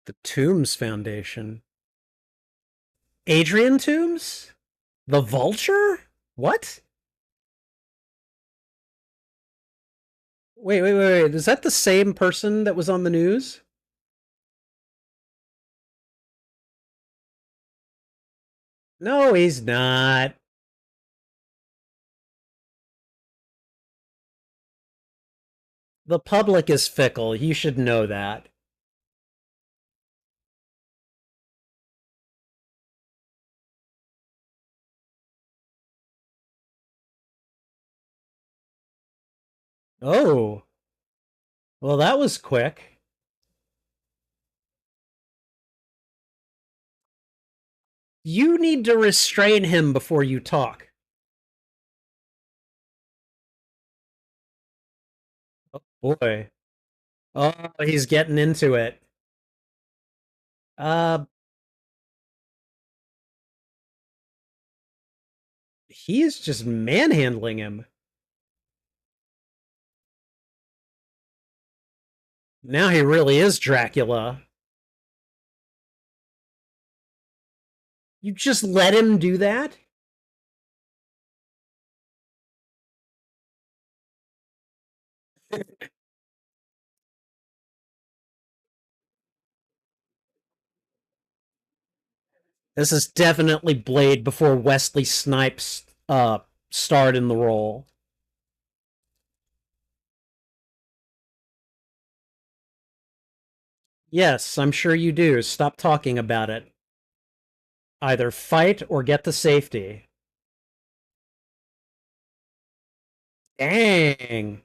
The Tombs Foundation. Adrian Toombs? The Vulture? What? Wait. Is that the same person that was on the news? No, he's not. The public is fickle. You should know that. Oh, well, that was quick. You need to restrain him before you talk. Boy. Oh, he's getting into it. Uh, he's just manhandling him. Now he really is Dracula. You just let him do that? This is definitely Blade before Wesley Snipes starred in the role. Yes, I'm sure you do. Stop talking about it. Either fight or get to safety. Dang.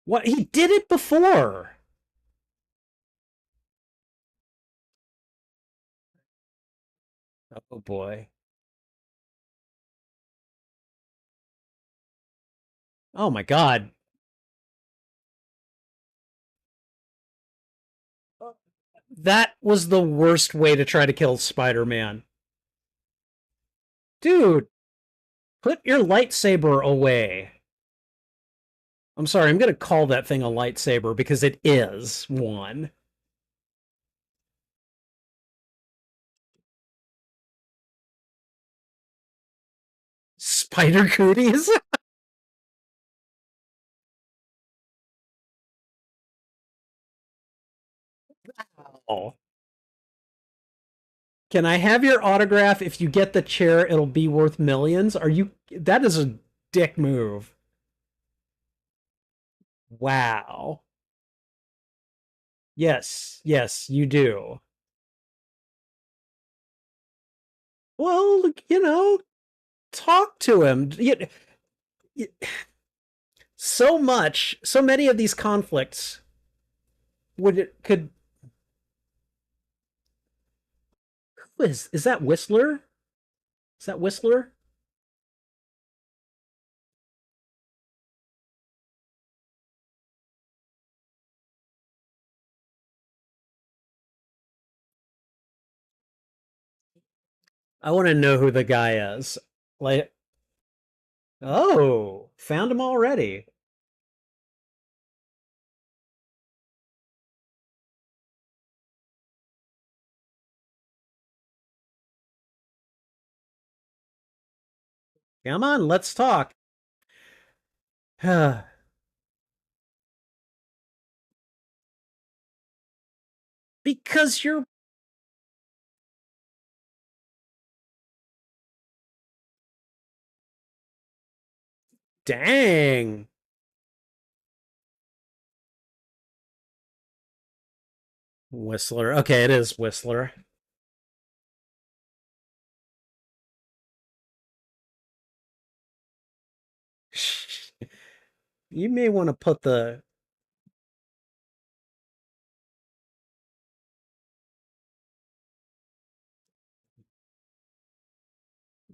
What? He did it before. Oh boy. Oh my god. That was the worst way to try to kill Spider-Man. Dude, put your lightsaber away. I'm sorry, I'm going to call that thing a lightsaber because it is one. Spider cooties? Oh. Can I have your autograph? If you get the chair, it'll be worth millions. Are you. That is a dick move. Wow. Yes, yes, you do. Well, talk to him. So much, so many of these conflicts would it could. Who is that Whistler? Is that Whistler? I want to know who the guy is. Like, oh, found him already. Come on, let's talk. Because you're. Dang. Whistler. Okay, it is Whistler. You may want to put the.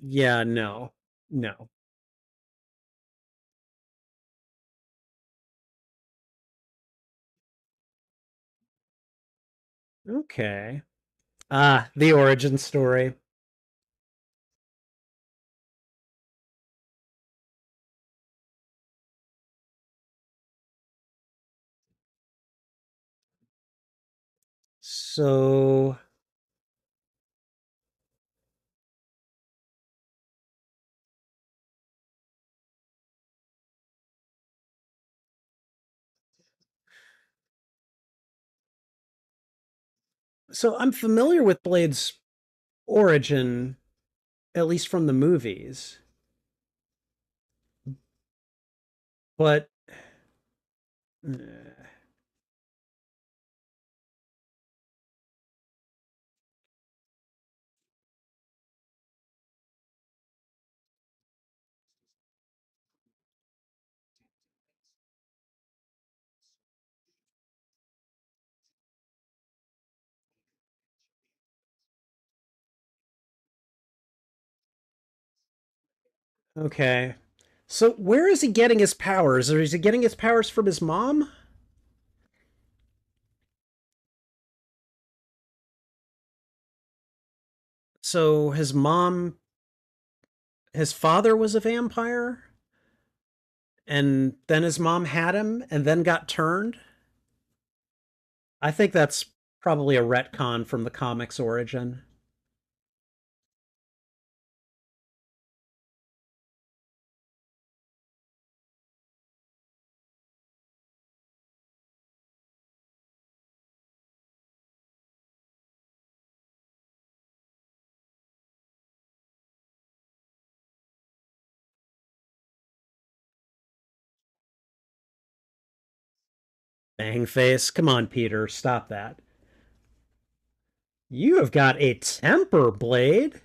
Yeah, no. No. Okay. Ah, the origin story. So, so I'm familiar with Blade's origin, at least from the movies, but Okay. So where is he getting his powers? Or is he getting his powers from his mom? So his father was a vampire, and then his mom had him, and then got turned. I think that's probably a retcon from the comics origin. Bang face. Come on, Peter, stop that. You have got a temper, Blade.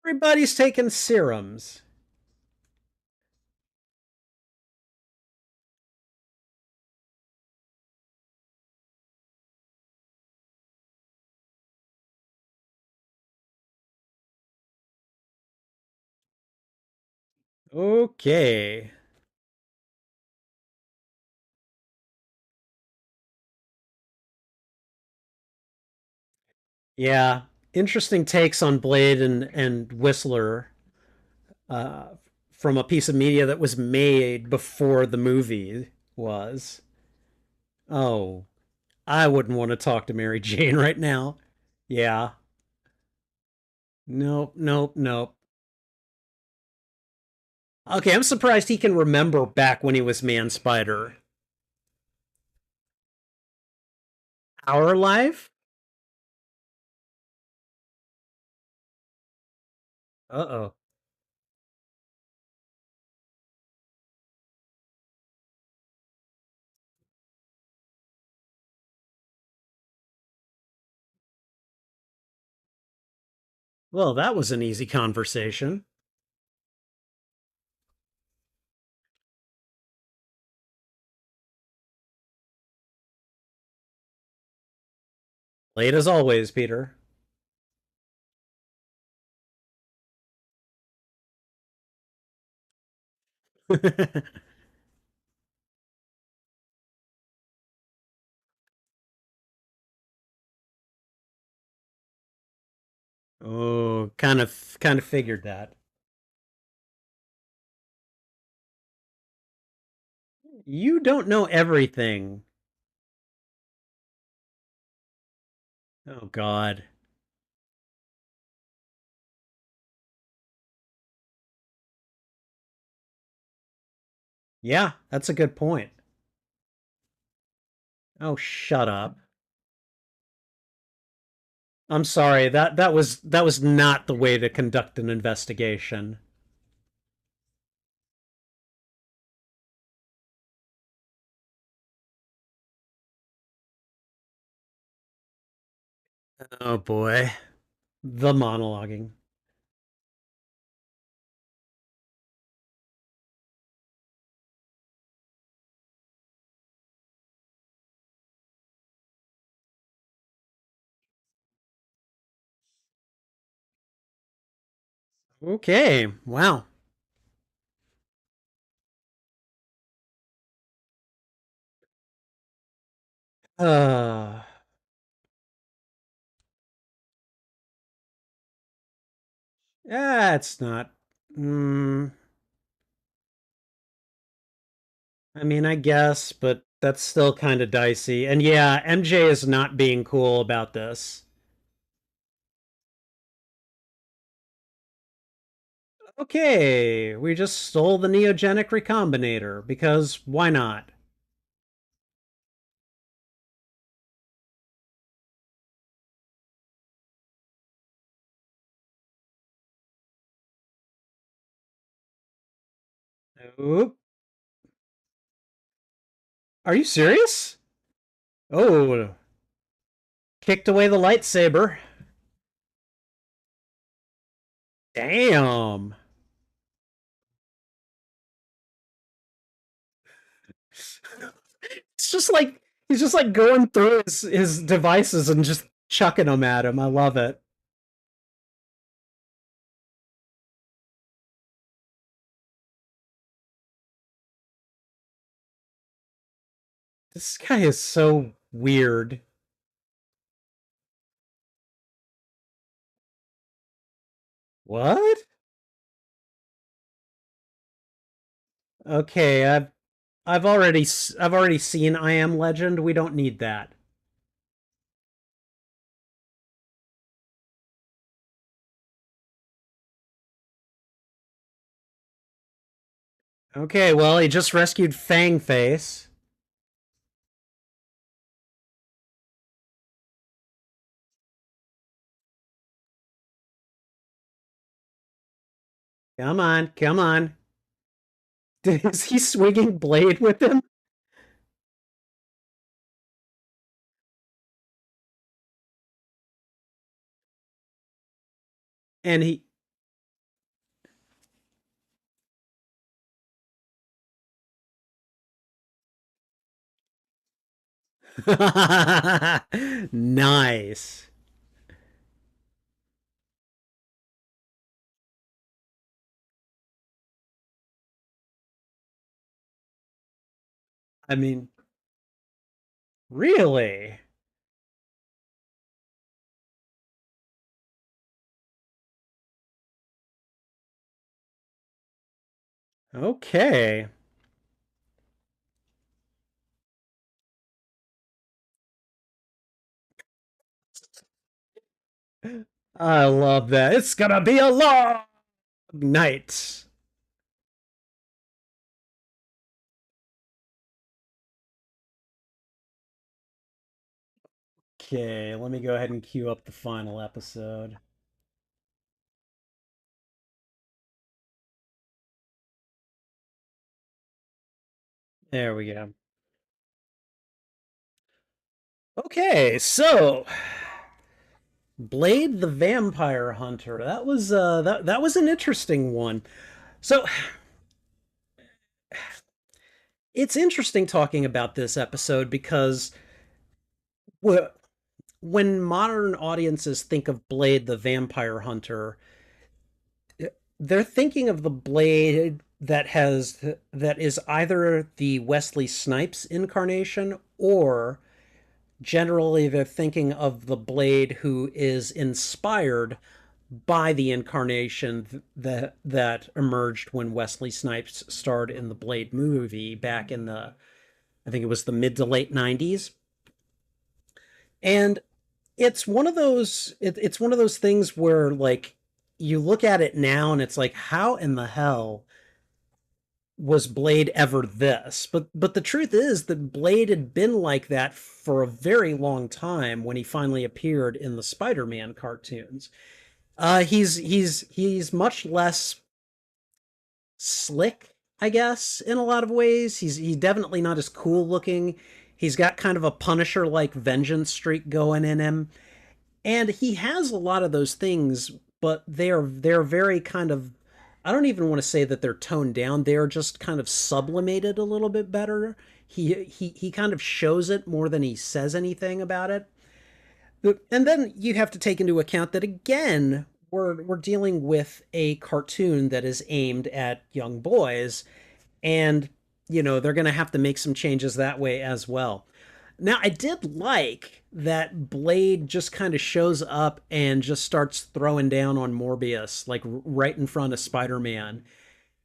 Everybody's taking serums. Okay. Yeah. Interesting takes on Blade and Whistler uh, from a piece of media that was made before the movie was. Oh, I wouldn't want to talk to Mary Jane right now. Yeah. Nope, nope, nope. Okay, I'm surprised he can remember back when he was Man Spider. Our life? Uh oh. Well, that was an easy conversation. Late as always, Peter. Oh, kind of figured that. You don't know everything. Oh God. Yeah, that's a good point. Oh, shut up. I'm sorry. That was not the way to conduct an investigation. Oh boy. The monologuing. Okay. Wow. Uh yeah, it's not. Mm, I mean, I guess, but that's still kind of dicey. And yeah, MJ is not being cool about this. Okay, we just stole the Neogenic Recombinator because why not? Oop. Are you serious? Oh, kicked away the lightsaber. Damn. It's just like he's just like going through his devices and just chucking them at him. I love it. This guy is so weird. What? Okay, I've already seen I Am Legend. We don't need that. Okay, well, he just rescued Fang Face. Come on, come on. Is he swinging blade with him? And he nice. I mean, really? Okay. I love that. It's gonna be a long night. Okay, let me go ahead and queue up the final episode. There we go. Okay, so Blade the Vampire Hunter. That was an interesting one. So it's interesting talking about this episode because when modern audiences think of Blade the Vampire Hunter, they're thinking of the Blade that is either the Wesley Snipes incarnation, or generally they're thinking of the Blade who is inspired by the incarnation that emerged when Wesley Snipes starred in the Blade movie back in the, I think it was the mid to late 90s. And it's one of those things where like you look at it now and it's like, how in the hell was Blade ever this? But the truth is that Blade had been like that for a very long time when he finally appeared in the Spider-Man cartoons. He's much less slick, I guess, in a lot of ways. He's definitely not as cool looking. He's got kind of a Punisher like vengeance streak going in him. And he has a lot of those things, but they're very kind of, I don't even want to say that they're toned down. They're just kind of sublimated a little bit better. He kind of shows it more than he says anything about it. And then you have to take into account that again, we're dealing with a cartoon that is aimed at young boys, and they're going to have to make some changes that way as well. Now, I did like that Blade just kind of shows up and just starts throwing down on Morbius, like right in front of Spider-Man.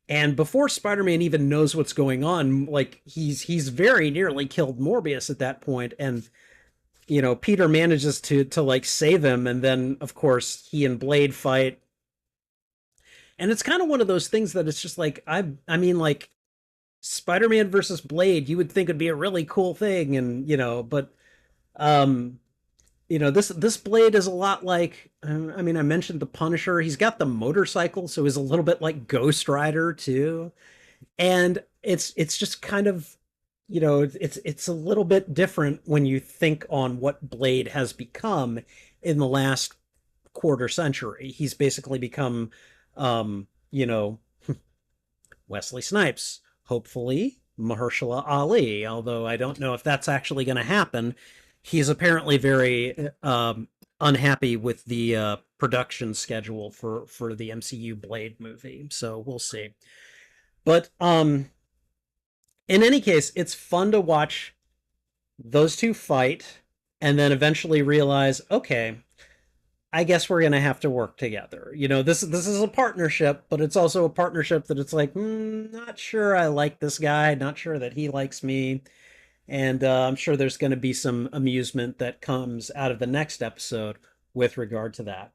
And before Spider-Man even knows what's going on, like he's very nearly killed Morbius at that point, and Peter manages to like save him, and then of course he and Blade fight. And it's kind of one of those things that it's just like I mean like Spider-Man versus Blade, you would think it'd be a really cool thing, and but um this Blade is a lot like, I mean, I mentioned the Punisher. He's got the motorcycle, so he's a little bit like Ghost Rider too. And it's just kind of, it's a little bit different when you think on what Blade has become in the last quarter century. He's basically become, Wesley Snipes, hopefully. Mahershala Ali, although I don't know if that's actually going to happen. He's apparently very unhappy with the production schedule for the MCU Blade movie, so we'll see. But in any case, it's fun to watch those two fight and then eventually realize, okay, I guess we're gonna have to work together. This is a partnership, but it's also a partnership that it's like, not sure I like this guy, not sure that he likes me, and I'm sure there's going to be some amusement that comes out of the next episode with regard to that.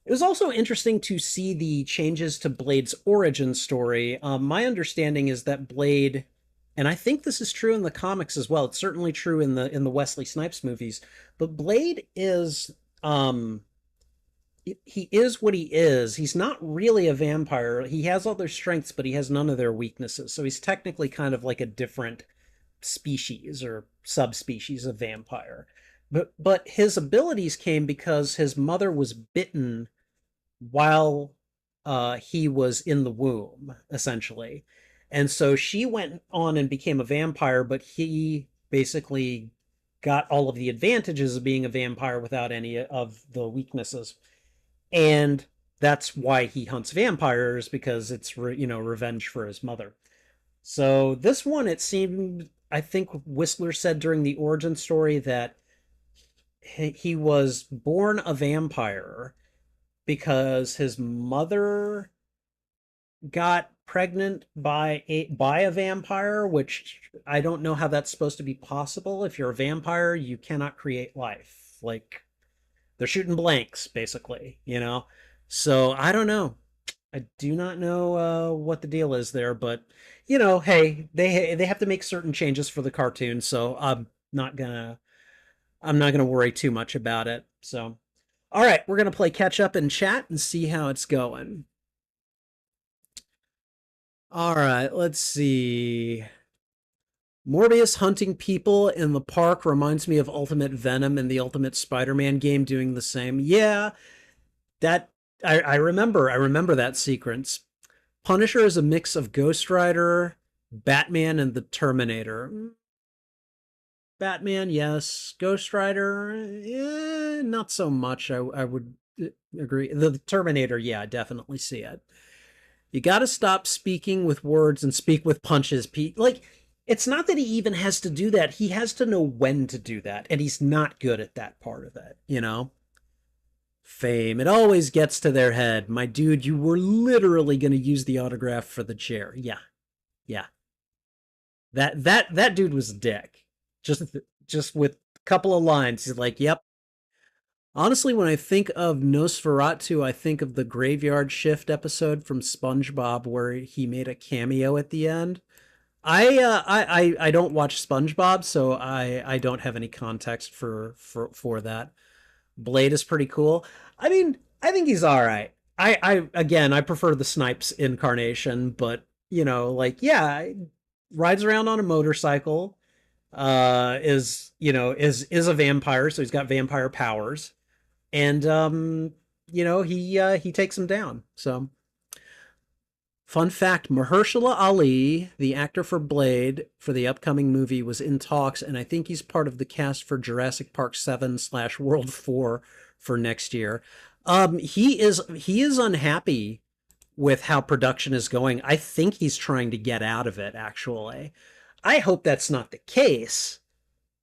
It was also interesting to see the changes to Blade's origin story. My understanding is that Blade, and I think this is true in the comics as well. It's certainly true in the Wesley Snipes movies. But Blade is he is what he is. He's not really a vampire. He has all their strengths, but he has none of their weaknesses. So he's technically kind of like a different species or subspecies of vampire. But his abilities came because his mother was bitten while he was in the womb, essentially. And so she went on and became a vampire, but he basically got all of the advantages of being a vampire without any of the weaknesses. And that's why he hunts vampires, because it's revenge for his mother. So this one, it seemed, I think Whistler said during the origin story that he was born a vampire because his mother got pregnant by a vampire, which I don't know how that's supposed to be possible. If you're a vampire, you cannot create life. Like, they're shooting blanks, basically. So I don't know. I do not know what the deal is there, but hey, they have to make certain changes for the cartoon, so I'm not gonna worry too much about it. So, all right, we're gonna play catch up and chat and see how it's going. All right, let's see. Morbius hunting people in the park reminds me of Ultimate Venom and the Ultimate Spider-Man game doing the same. Yeah, that I remember. I remember that sequence. Punisher is a mix of Ghost Rider, Batman, and the Terminator. Batman, yes. Ghost Rider, not so much. I would agree. The Terminator, yeah, I definitely see it. You got to stop speaking with words and speak with punches, Pete. Like, it's not that he even has to do that. He has to know when to do that, and he's not good at that part of it. Fame. It always gets to their head. My dude, you were literally going to use the autograph for the chair. Yeah. Yeah. That dude was a dick. Just with a couple of lines, he's like, "Yep." Honestly, when I think of Nosferatu, I think of the Graveyard Shift episode from SpongeBob where he made a cameo at the end. I don't watch SpongeBob, so I don't have any context for that. Blade is pretty cool. I mean, I think he's all right. I again, I prefer the Snipes incarnation, but like, yeah, rides around on a motorcycle, is a vampire, so he's got vampire powers, and he takes him down. So, fun fact: Mahershala Ali, the actor for Blade for the upcoming movie, was in talks, and I think he's part of the cast for Jurassic Park 7/World 4 for next year. He is unhappy with how production is going. I think he's trying to get out of it, actually. I hope that's not the case,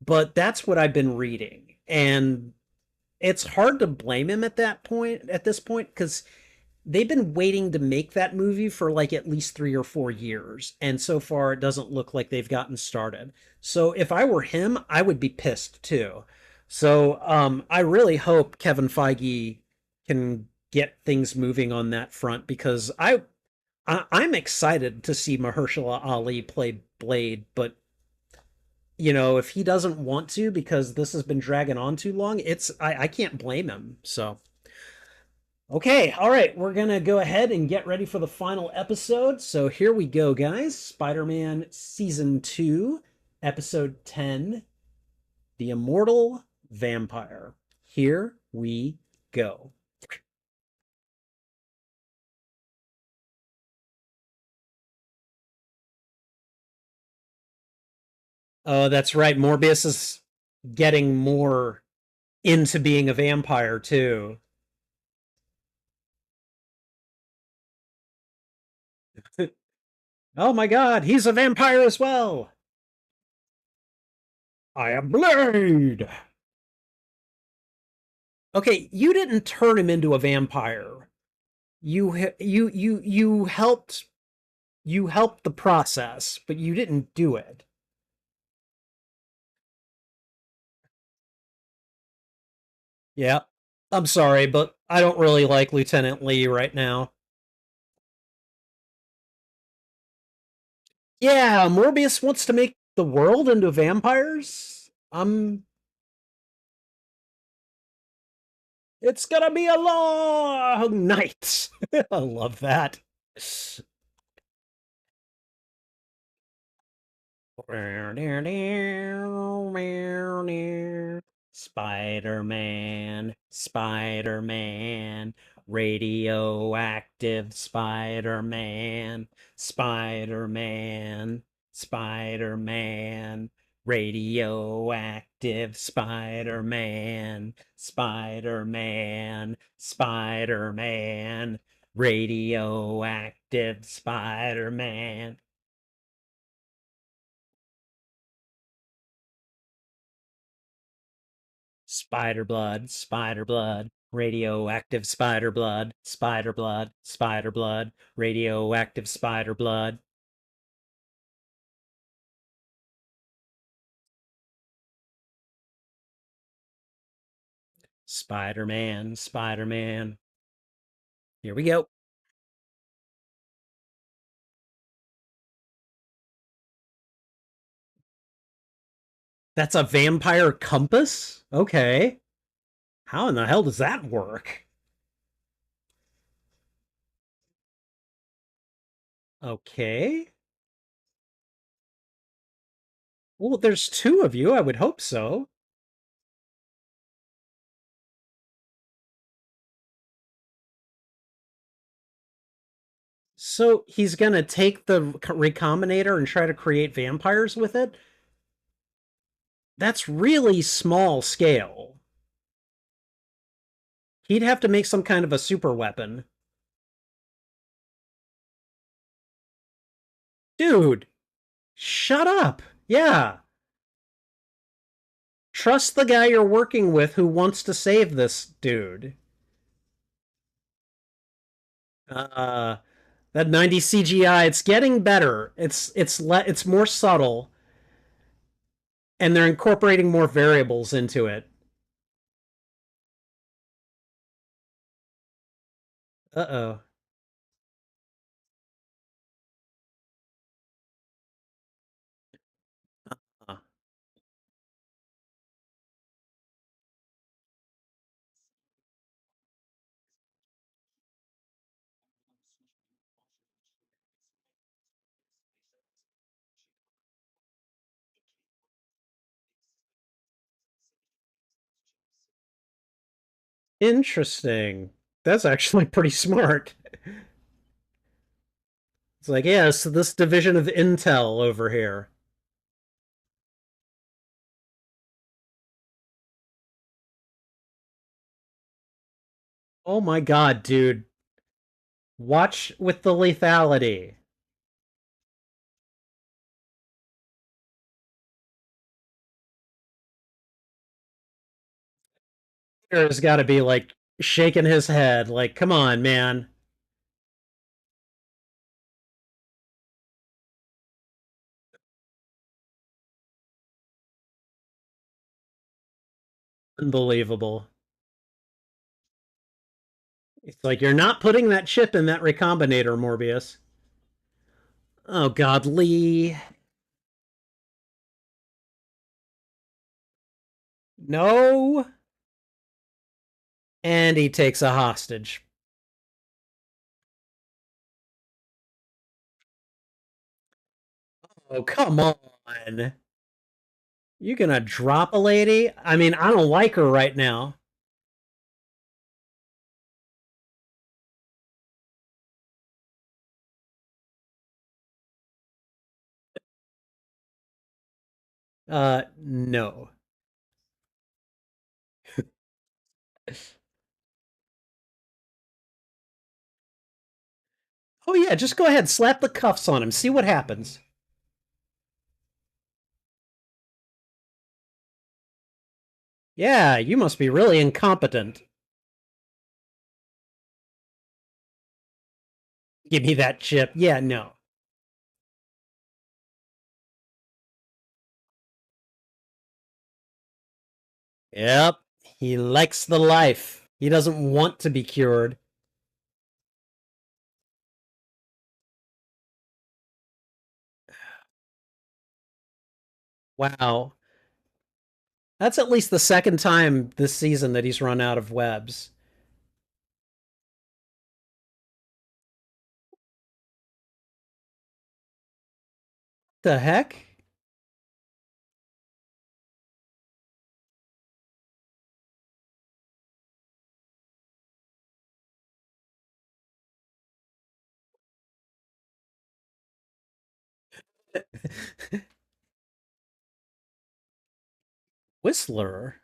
but that's what I've been reading. And it's hard to blame him at this point, because they've been waiting to make that movie for like at least 3 or 4 years. And so far, it doesn't look like they've gotten started. So if I were him, I would be pissed too. So I really hope Kevin Feige can get things moving on that front, because I'm excited to see Mahershala Ali play Blade, but if he doesn't want to because this has been dragging on too long, I can't blame him. So okay, all right, we're gonna go ahead and get ready for the final episode. So here we go, guys. Spider-Man Season 2, Episode 10, The Immortal Vampire. Here we go. Oh, that's right. Morbius is getting more into being a vampire too. Oh my god, he's a vampire as well. I am Blade. Okay, you didn't turn him into a vampire. You helped the process, but you didn't do it. Yeah. I'm sorry, but I don't really like Lieutenant Lee right now. Yeah, Morbius wants to make the world into vampires. It's gonna be a long night. I love that. Spider-Man, Spider-Man, radioactive Spider-Man, Spider-Man, Spider-Man, radioactive Spider-Man, Spider-Man, Spider-Man, radioactive Spider-Man. Spider blood, radioactive spider blood, radioactive spider blood. Spider Man, Spider Man. Here we go. That's a vampire compass? Okay. How in the hell does that work? Okay. Well, there's two of you. I would hope so. So he's gonna take the recombinator and try to create vampires with it? That's really small scale. He'd have to make some kind of a super weapon. Dude, shut up. Yeah. Trust the guy you're working with who wants to save this dude. Uh that 90 CGI, it's getting better. It's more subtle and they're incorporating more variables into it. Uh-oh. Uh, Interesting. That's actually pretty smart. It's like, yeah, so this division of Intel over here. Oh my god, dude. Watch with the lethality. Peter's got to be like shaking his head, like, come on, man. Unbelievable. It's like you're not putting that chip in that recombinator, Morbius. Oh God, Lee. No. And he takes a hostage. Oh, come on. You gonna drop a lady? I mean, I don't like her right now. No. Oh yeah, just go ahead, slap the cuffs on him, see what happens. Yeah, you must be really incompetent. Give me that chip. Yeah, no. Yep. He likes the life. He doesn't want to be cured. Wow. That's at least the second time this season that he's run out of webs. The heck? Whistler.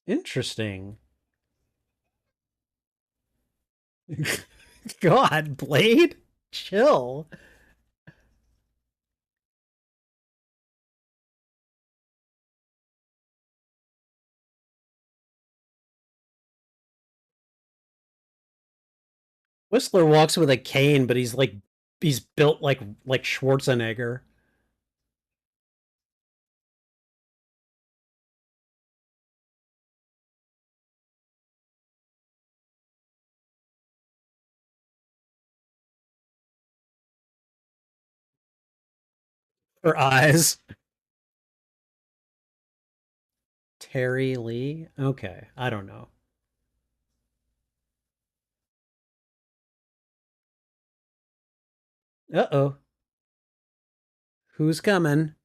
Interesting. God, Blade? Chill. Whistler walks with a cane, but he's built like Schwarzenegger. Her eyes. Terry Lee? Okay, I don't know. Uh-oh. Who's coming?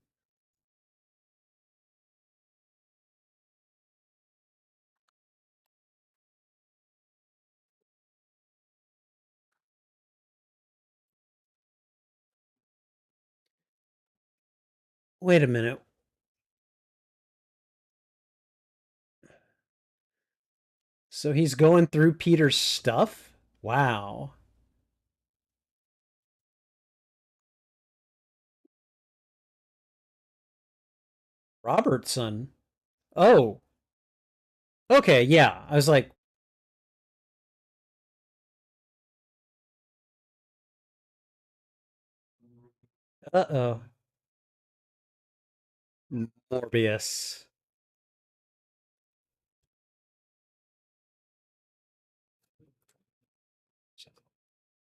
Wait a minute. So he's going through Peter's stuff? Wow. Robertson. Oh, okay, yeah. I was like, uh-oh. Morbius.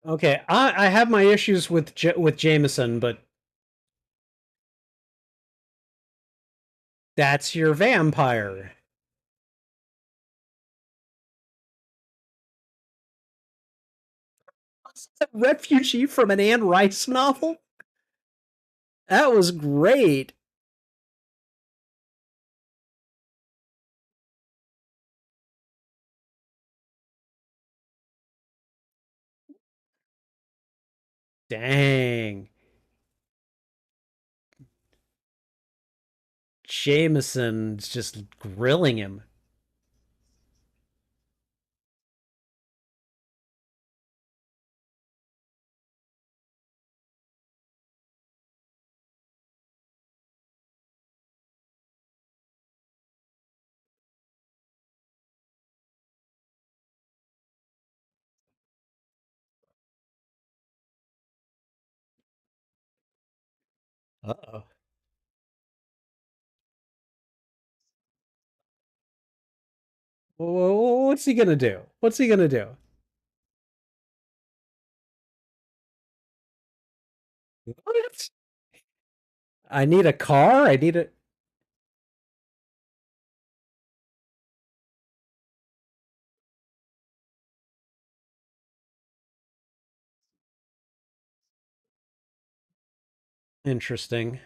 Okay, I have my issues with with Jameson, but that's your vampire. A refugee from an Anne Rice novel? That was great. Dang. Jameson's just grilling him. Uh-oh. What's he gonna do? What's he gonna do? What? I need a car? I need a... Interesting.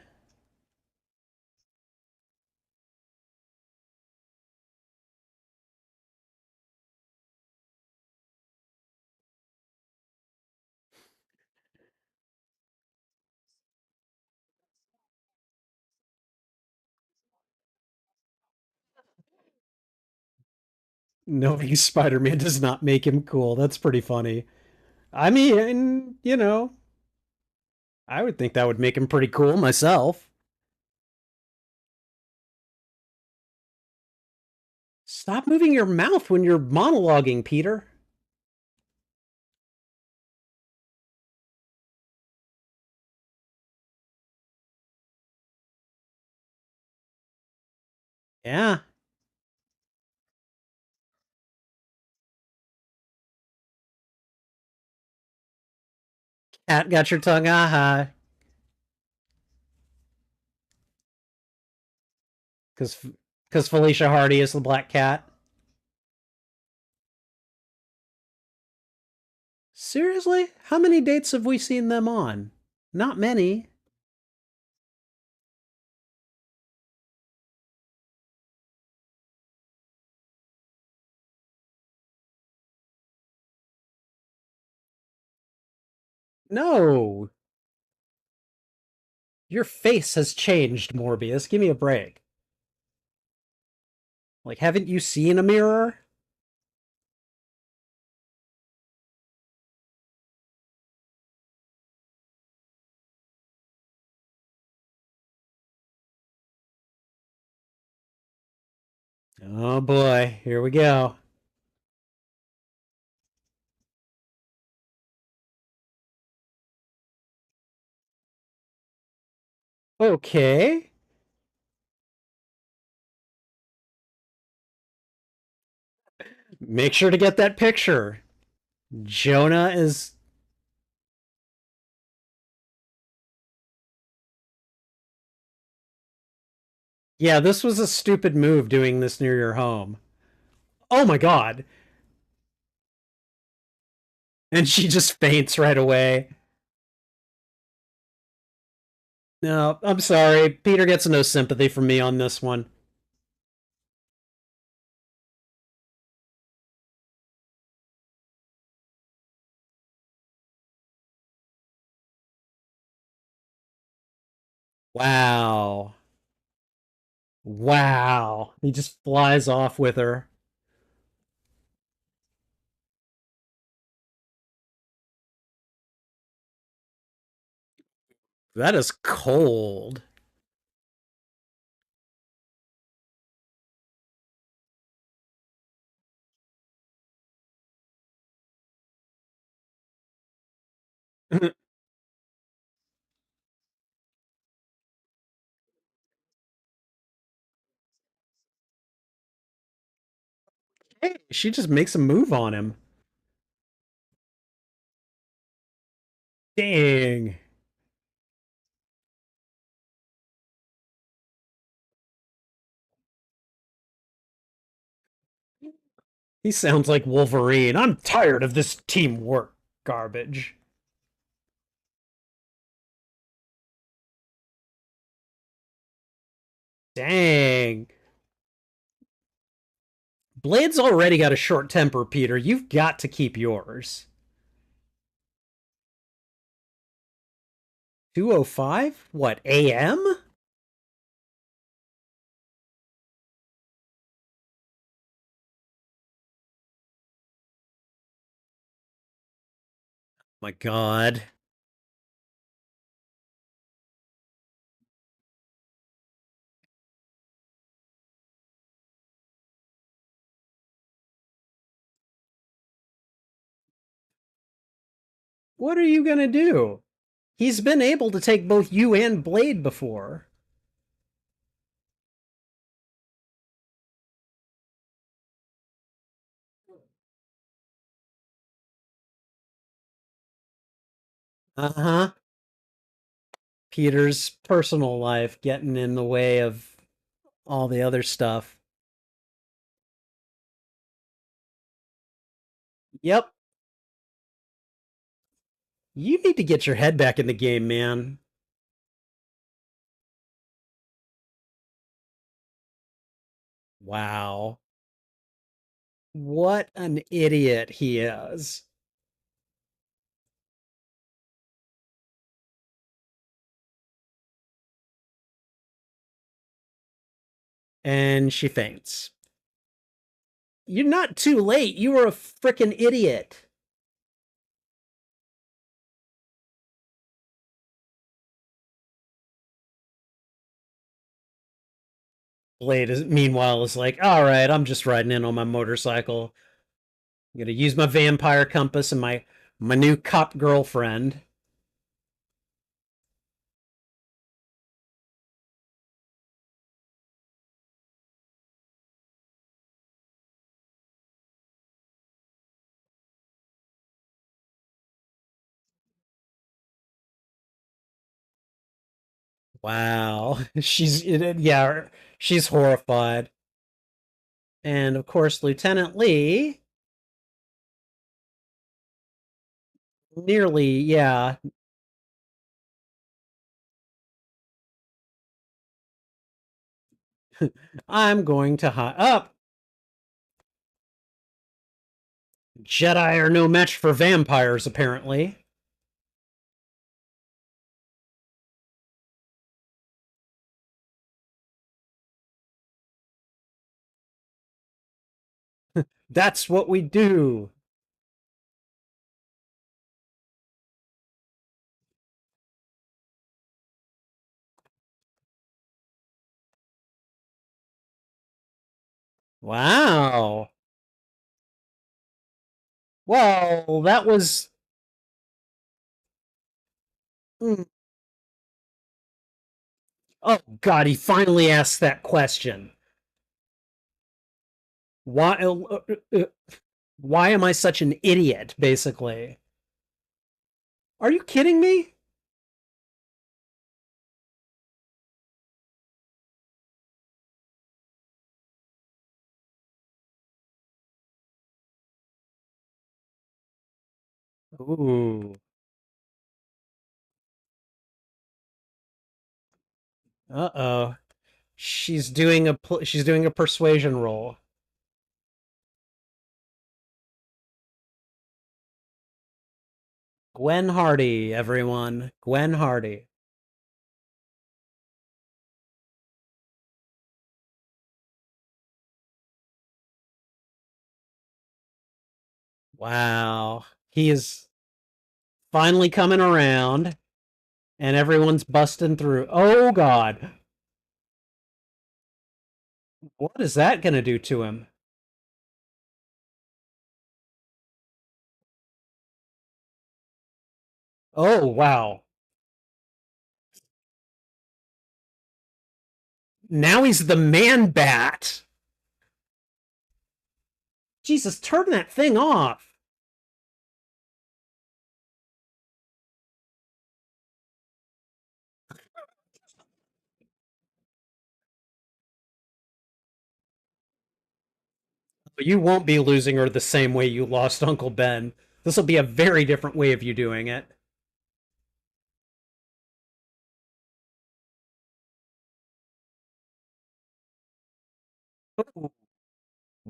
Knowing Spider-Man does not make him cool. That's pretty funny. I mean, I would think that would make him pretty cool myself. Stop moving your mouth when you're monologuing, Peter. Yeah. Cat got your tongue, aha. Because Felicia Hardy is the black cat. Seriously? How many dates have we seen them on? Not many. No. Your face has changed, Morbius. Give me a break. Like, haven't you seen a mirror? Oh boy, here we go. Okay. Make sure to get that picture. Jonah is. Yeah, this was a stupid move doing this near your home. Oh my god. And she just faints right away. No, I'm sorry. Peter gets no sympathy from me on this one. Wow. Wow. He just flies off with her. That is cold. Hey, she just makes a move on him. Dang. He sounds like Wolverine. I'm tired of this teamwork garbage. Dang. Blade's already got a short temper, Peter. You've got to keep yours. 2:05? What, AM? My god. What are you gonna do? He's been able to take both you and Blade before. Uh-huh. Peter's personal life getting in the way of all the other stuff. Yep. You need to get your head back in the game, man. Wow. What an idiot he is. And she faints. You're not too late. You were a freaking idiot. Blade is meanwhile is like, all right, I'm just riding in on my motorcycle. I'm gonna use my vampire compass and my new cop girlfriend. Wow, yeah, she's horrified. And of course, Lieutenant Lee nearly, yeah, I'm going to hide up. Jedi are no match for vampires, apparently. That's what we do. Wow. Well, that was. Mm. Oh, God, he finally asked that question. Why, why am I such an idiot, basically? Are you kidding me? Ooh. Uh-oh. She's doing a persuasion roll. Gwen Hardy, everyone. Gwen Hardy. Wow. He is finally coming around and everyone's busting through. Oh God. What is that going to do to him? Oh wow. Now he's the man bat. Jesus, turn that thing off. You won't be losing her the same way you lost Uncle Ben. This will be a very different way of you doing it.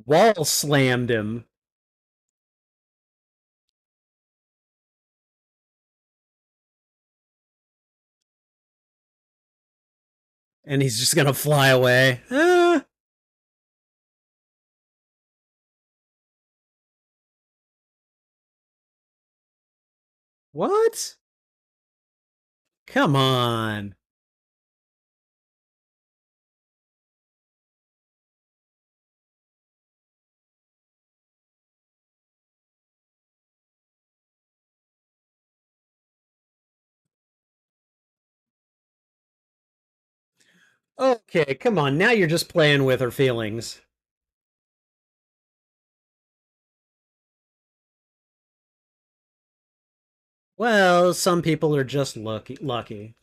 Wall slammed him, and he's just gonna fly away. What? Come on. Okay, come on. Now you're just playing with her feelings. Well, some people are just lucky.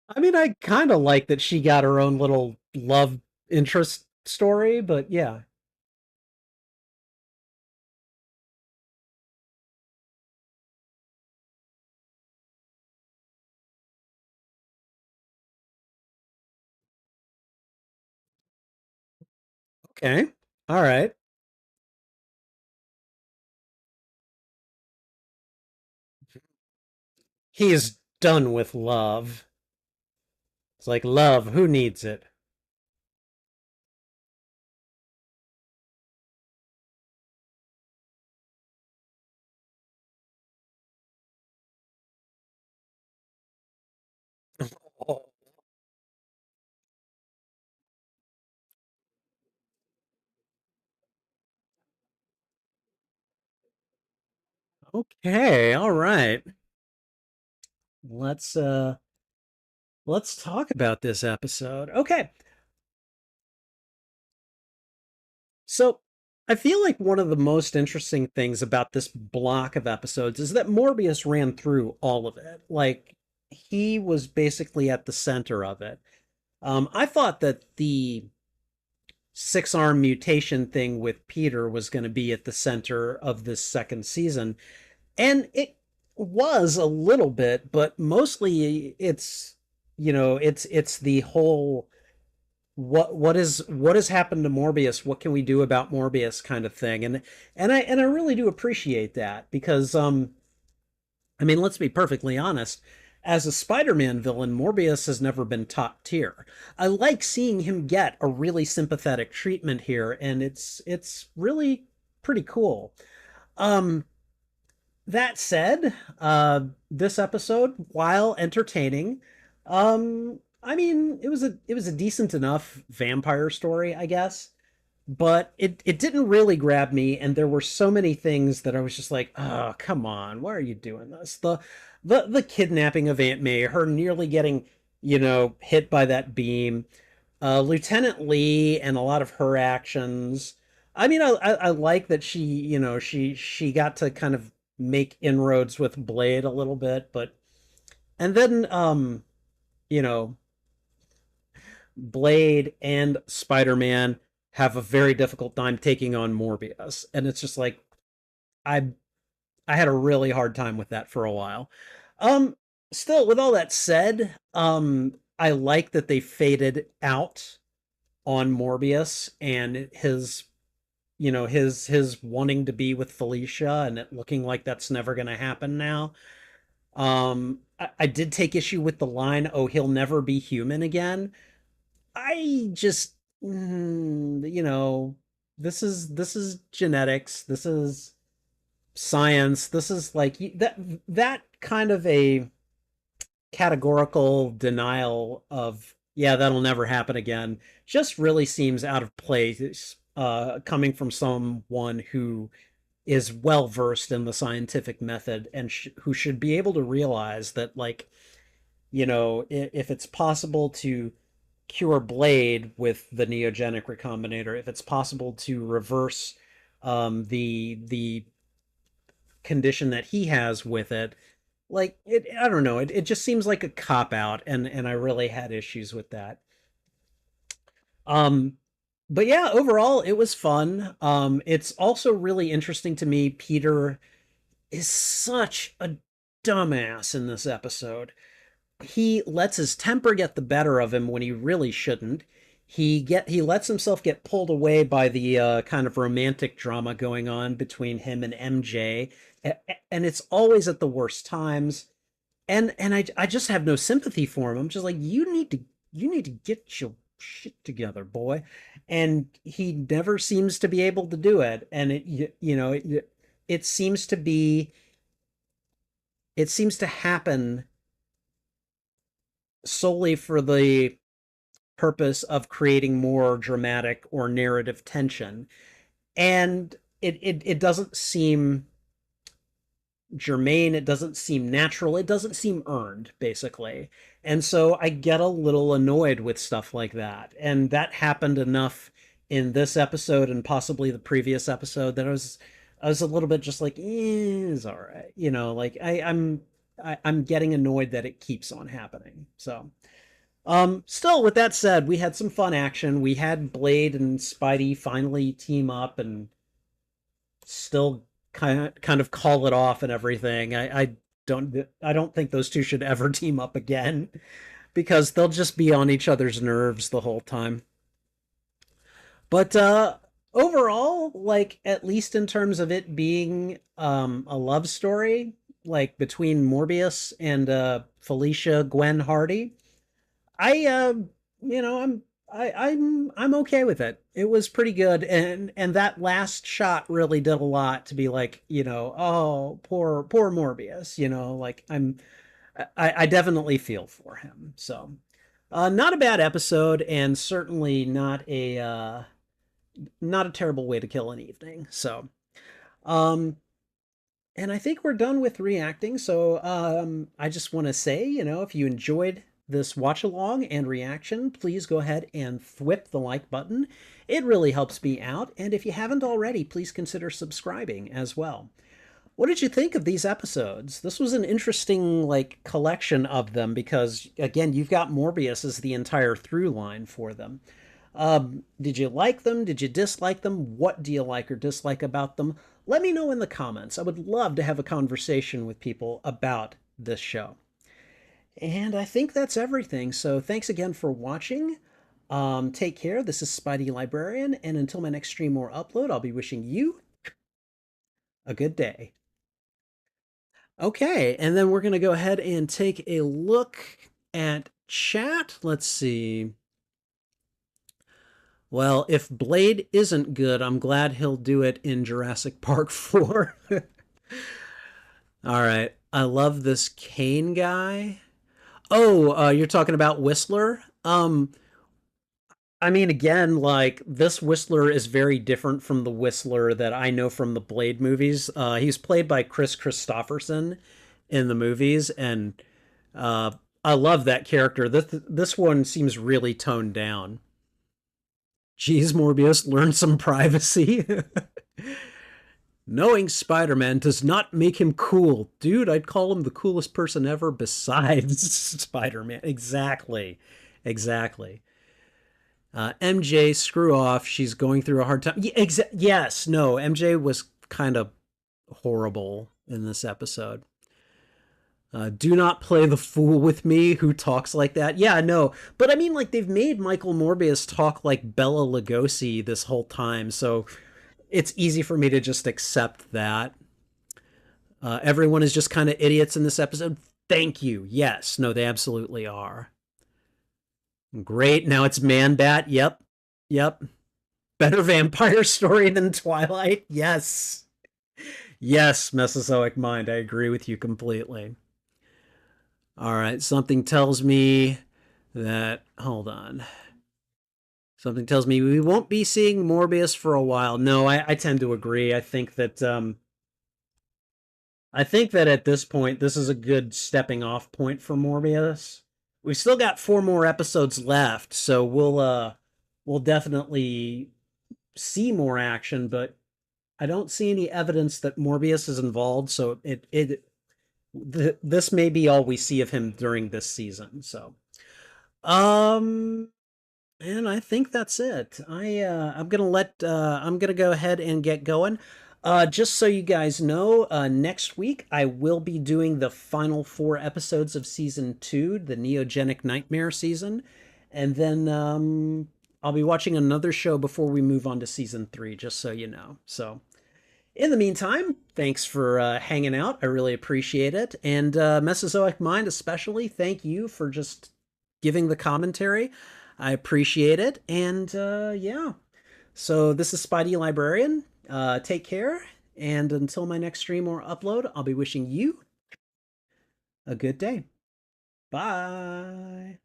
I mean, I kind of like that she got her own little love interest story, but yeah. Okay. All right. He is done with love. It's like, love, who needs it? Okay, all right. Let's uh let's talk about this episode. Okay. So, I feel like one of the most interesting things about this block of episodes is that Morbius ran through all of it. Like he was basically at the center of it. I thought that the six-arm mutation thing with Peter was going to be at the center of this second season, and it was a little bit, but mostly it's the whole what has happened to Morbius, what can we do about Morbius kind of thing. And I really do appreciate that because I mean, let's be perfectly honest, as a Spider-Man villain, Morbius has never been top tier. I like seeing him get a really sympathetic treatment here, and it's really pretty cool. um that said, this episode, while entertaining, I mean, it was a decent enough vampire story, I guess, but it didn't really grab me, and there were so many things that I was just like, oh, come on, why are you doing this? The kidnapping of Aunt May, her nearly getting, hit by that beam, Lieutenant Lee and a lot of her actions. I mean, I like that she got to kind of make inroads with Blade a little bit, but and then you know, Blade and Spider-Man have a very difficult time taking on Morbius, and it's just like I I had a really hard time with that for a while. Um, Still, with all that said, I like that they faded out on Morbius and his wanting to be with Felicia and it looking like that's never going to happen now. I did take issue with the line, "Oh, he'll never be human again." I just, this is genetics. This is science. This is like that kind of a categorical denial of, yeah, that'll never happen again, just really seems out of place, coming from someone who is well versed in the scientific method and who should be able to realize that, like, if it's possible to cure Blade with the Neogenic Recombinator, if it's possible to reverse the condition that he has with it, like, I don't know, it just seems like a cop out, and I really had issues with that. um but yeah, overall it was fun. It's also really interesting to me, Peter is such a dumbass in this episode. He lets his temper get the better of him when he really shouldn't. He lets himself get pulled away by the kind of romantic drama going on between him and MJ, and it's always at the worst times. And I just have no sympathy for him. I'm just like, you need to get your shit together, boy. And he never seems to be able to do it. And it seems to be it seems to happen solely for the purpose of creating more dramatic or narrative tension. And it doesn't seem germane, it doesn't seem natural, it doesn't seem earned, basically. And so I get a little annoyed with stuff like that. And that happened enough in this episode and possibly the previous episode that I was a little bit just like, it's all right. Like I'm getting annoyed that it keeps on happening. So still, with that said, we had some fun action. We had Blade and Spidey finally team up and still kind of call it off and everything. I don't think those two should ever team up again because they'll just be on each other's nerves the whole time. But overall, like, at least in terms of it being a love story, like between Morbius and Felicia Gwen Hardy, I I'm okay with it. It was pretty good, and that last shot really did a lot to be like, oh, poor Morbius, like I definitely feel for him. So, not a bad episode, and certainly not a terrible way to kill an evening. So, um And I think we're done with reacting. So I just want to say, if you enjoyed this watch along and reaction, please go ahead and thwip the like button. It really helps me out. And if you haven't already, please consider subscribing as well. What did you think of these episodes? This was an interesting collection of them because again, you've got Morbius as the entire through line for them. Did you like them? Did you dislike them? What do you like or dislike about them? Let me know in the comments. I would love to have a conversation with people about this show. And I think that's everything. So thanks again for watching. Take care. This is Spidey Librarian, and until my next stream or upload, I'll be wishing you a good day. Okay, and then we're going to go ahead and take a look at chat. Let's see. Well, if Blade isn't good, I'm glad he'll do it in Jurassic Park 4. All right. I love this Kane guy. Oh, you're talking about Whistler? I mean, again, this Whistler is very different from the Whistler that I know from the Blade movies. He's played by Chris Christopherson in the movies, and I love that character. This one seems really toned down. Geez, Morbius, learn some privacy. Knowing Spider-Man does not make him cool. Dude, I'd call him the coolest person ever besides Spider-Man. Exactly. Exactly. MJ, screw off. She's going through a hard time. Yes, no, MJ was kind of horrible in this episode. Do not play the fool with me who talks like that. Yeah, no. But I mean, they've made Michael Morbius talk like Bella Lugosi this whole time, so it's easy for me to just accept that. Everyone is just kind of idiots in this episode. Thank you. Yes. No, they absolutely are. Great. Now it's Man-Bat. Yep. Yep. Better vampire story than Twilight. Yes. Yes, Mesozoic Mind. I agree with you completely. All right. Something tells me that. Hold on. Something tells me we won't be seeing Morbius for a while. No, I tend to agree. I think that at this point, this is a good stepping off point for Morbius. We've still got 4 more episodes left, so we'll definitely see more action, but I don't see any evidence that Morbius is involved, so this may be all we see of him during this season. So, and I think that's it. I'm gonna go ahead and get going. Just so you guys know, next week I will be doing the final 4 episodes of season 2, the Neogenic Nightmare season, and then I'll be watching another show before we move on to season 3. Just so you know. So, in the meantime, thanks for hanging out. I really appreciate it, and Mesozoic Mind especially. Thank you for just giving the commentary. I appreciate it, and yeah. So this is Spidey Librarian. Take care, and until my next stream or upload, I'll be wishing you a good day. Bye.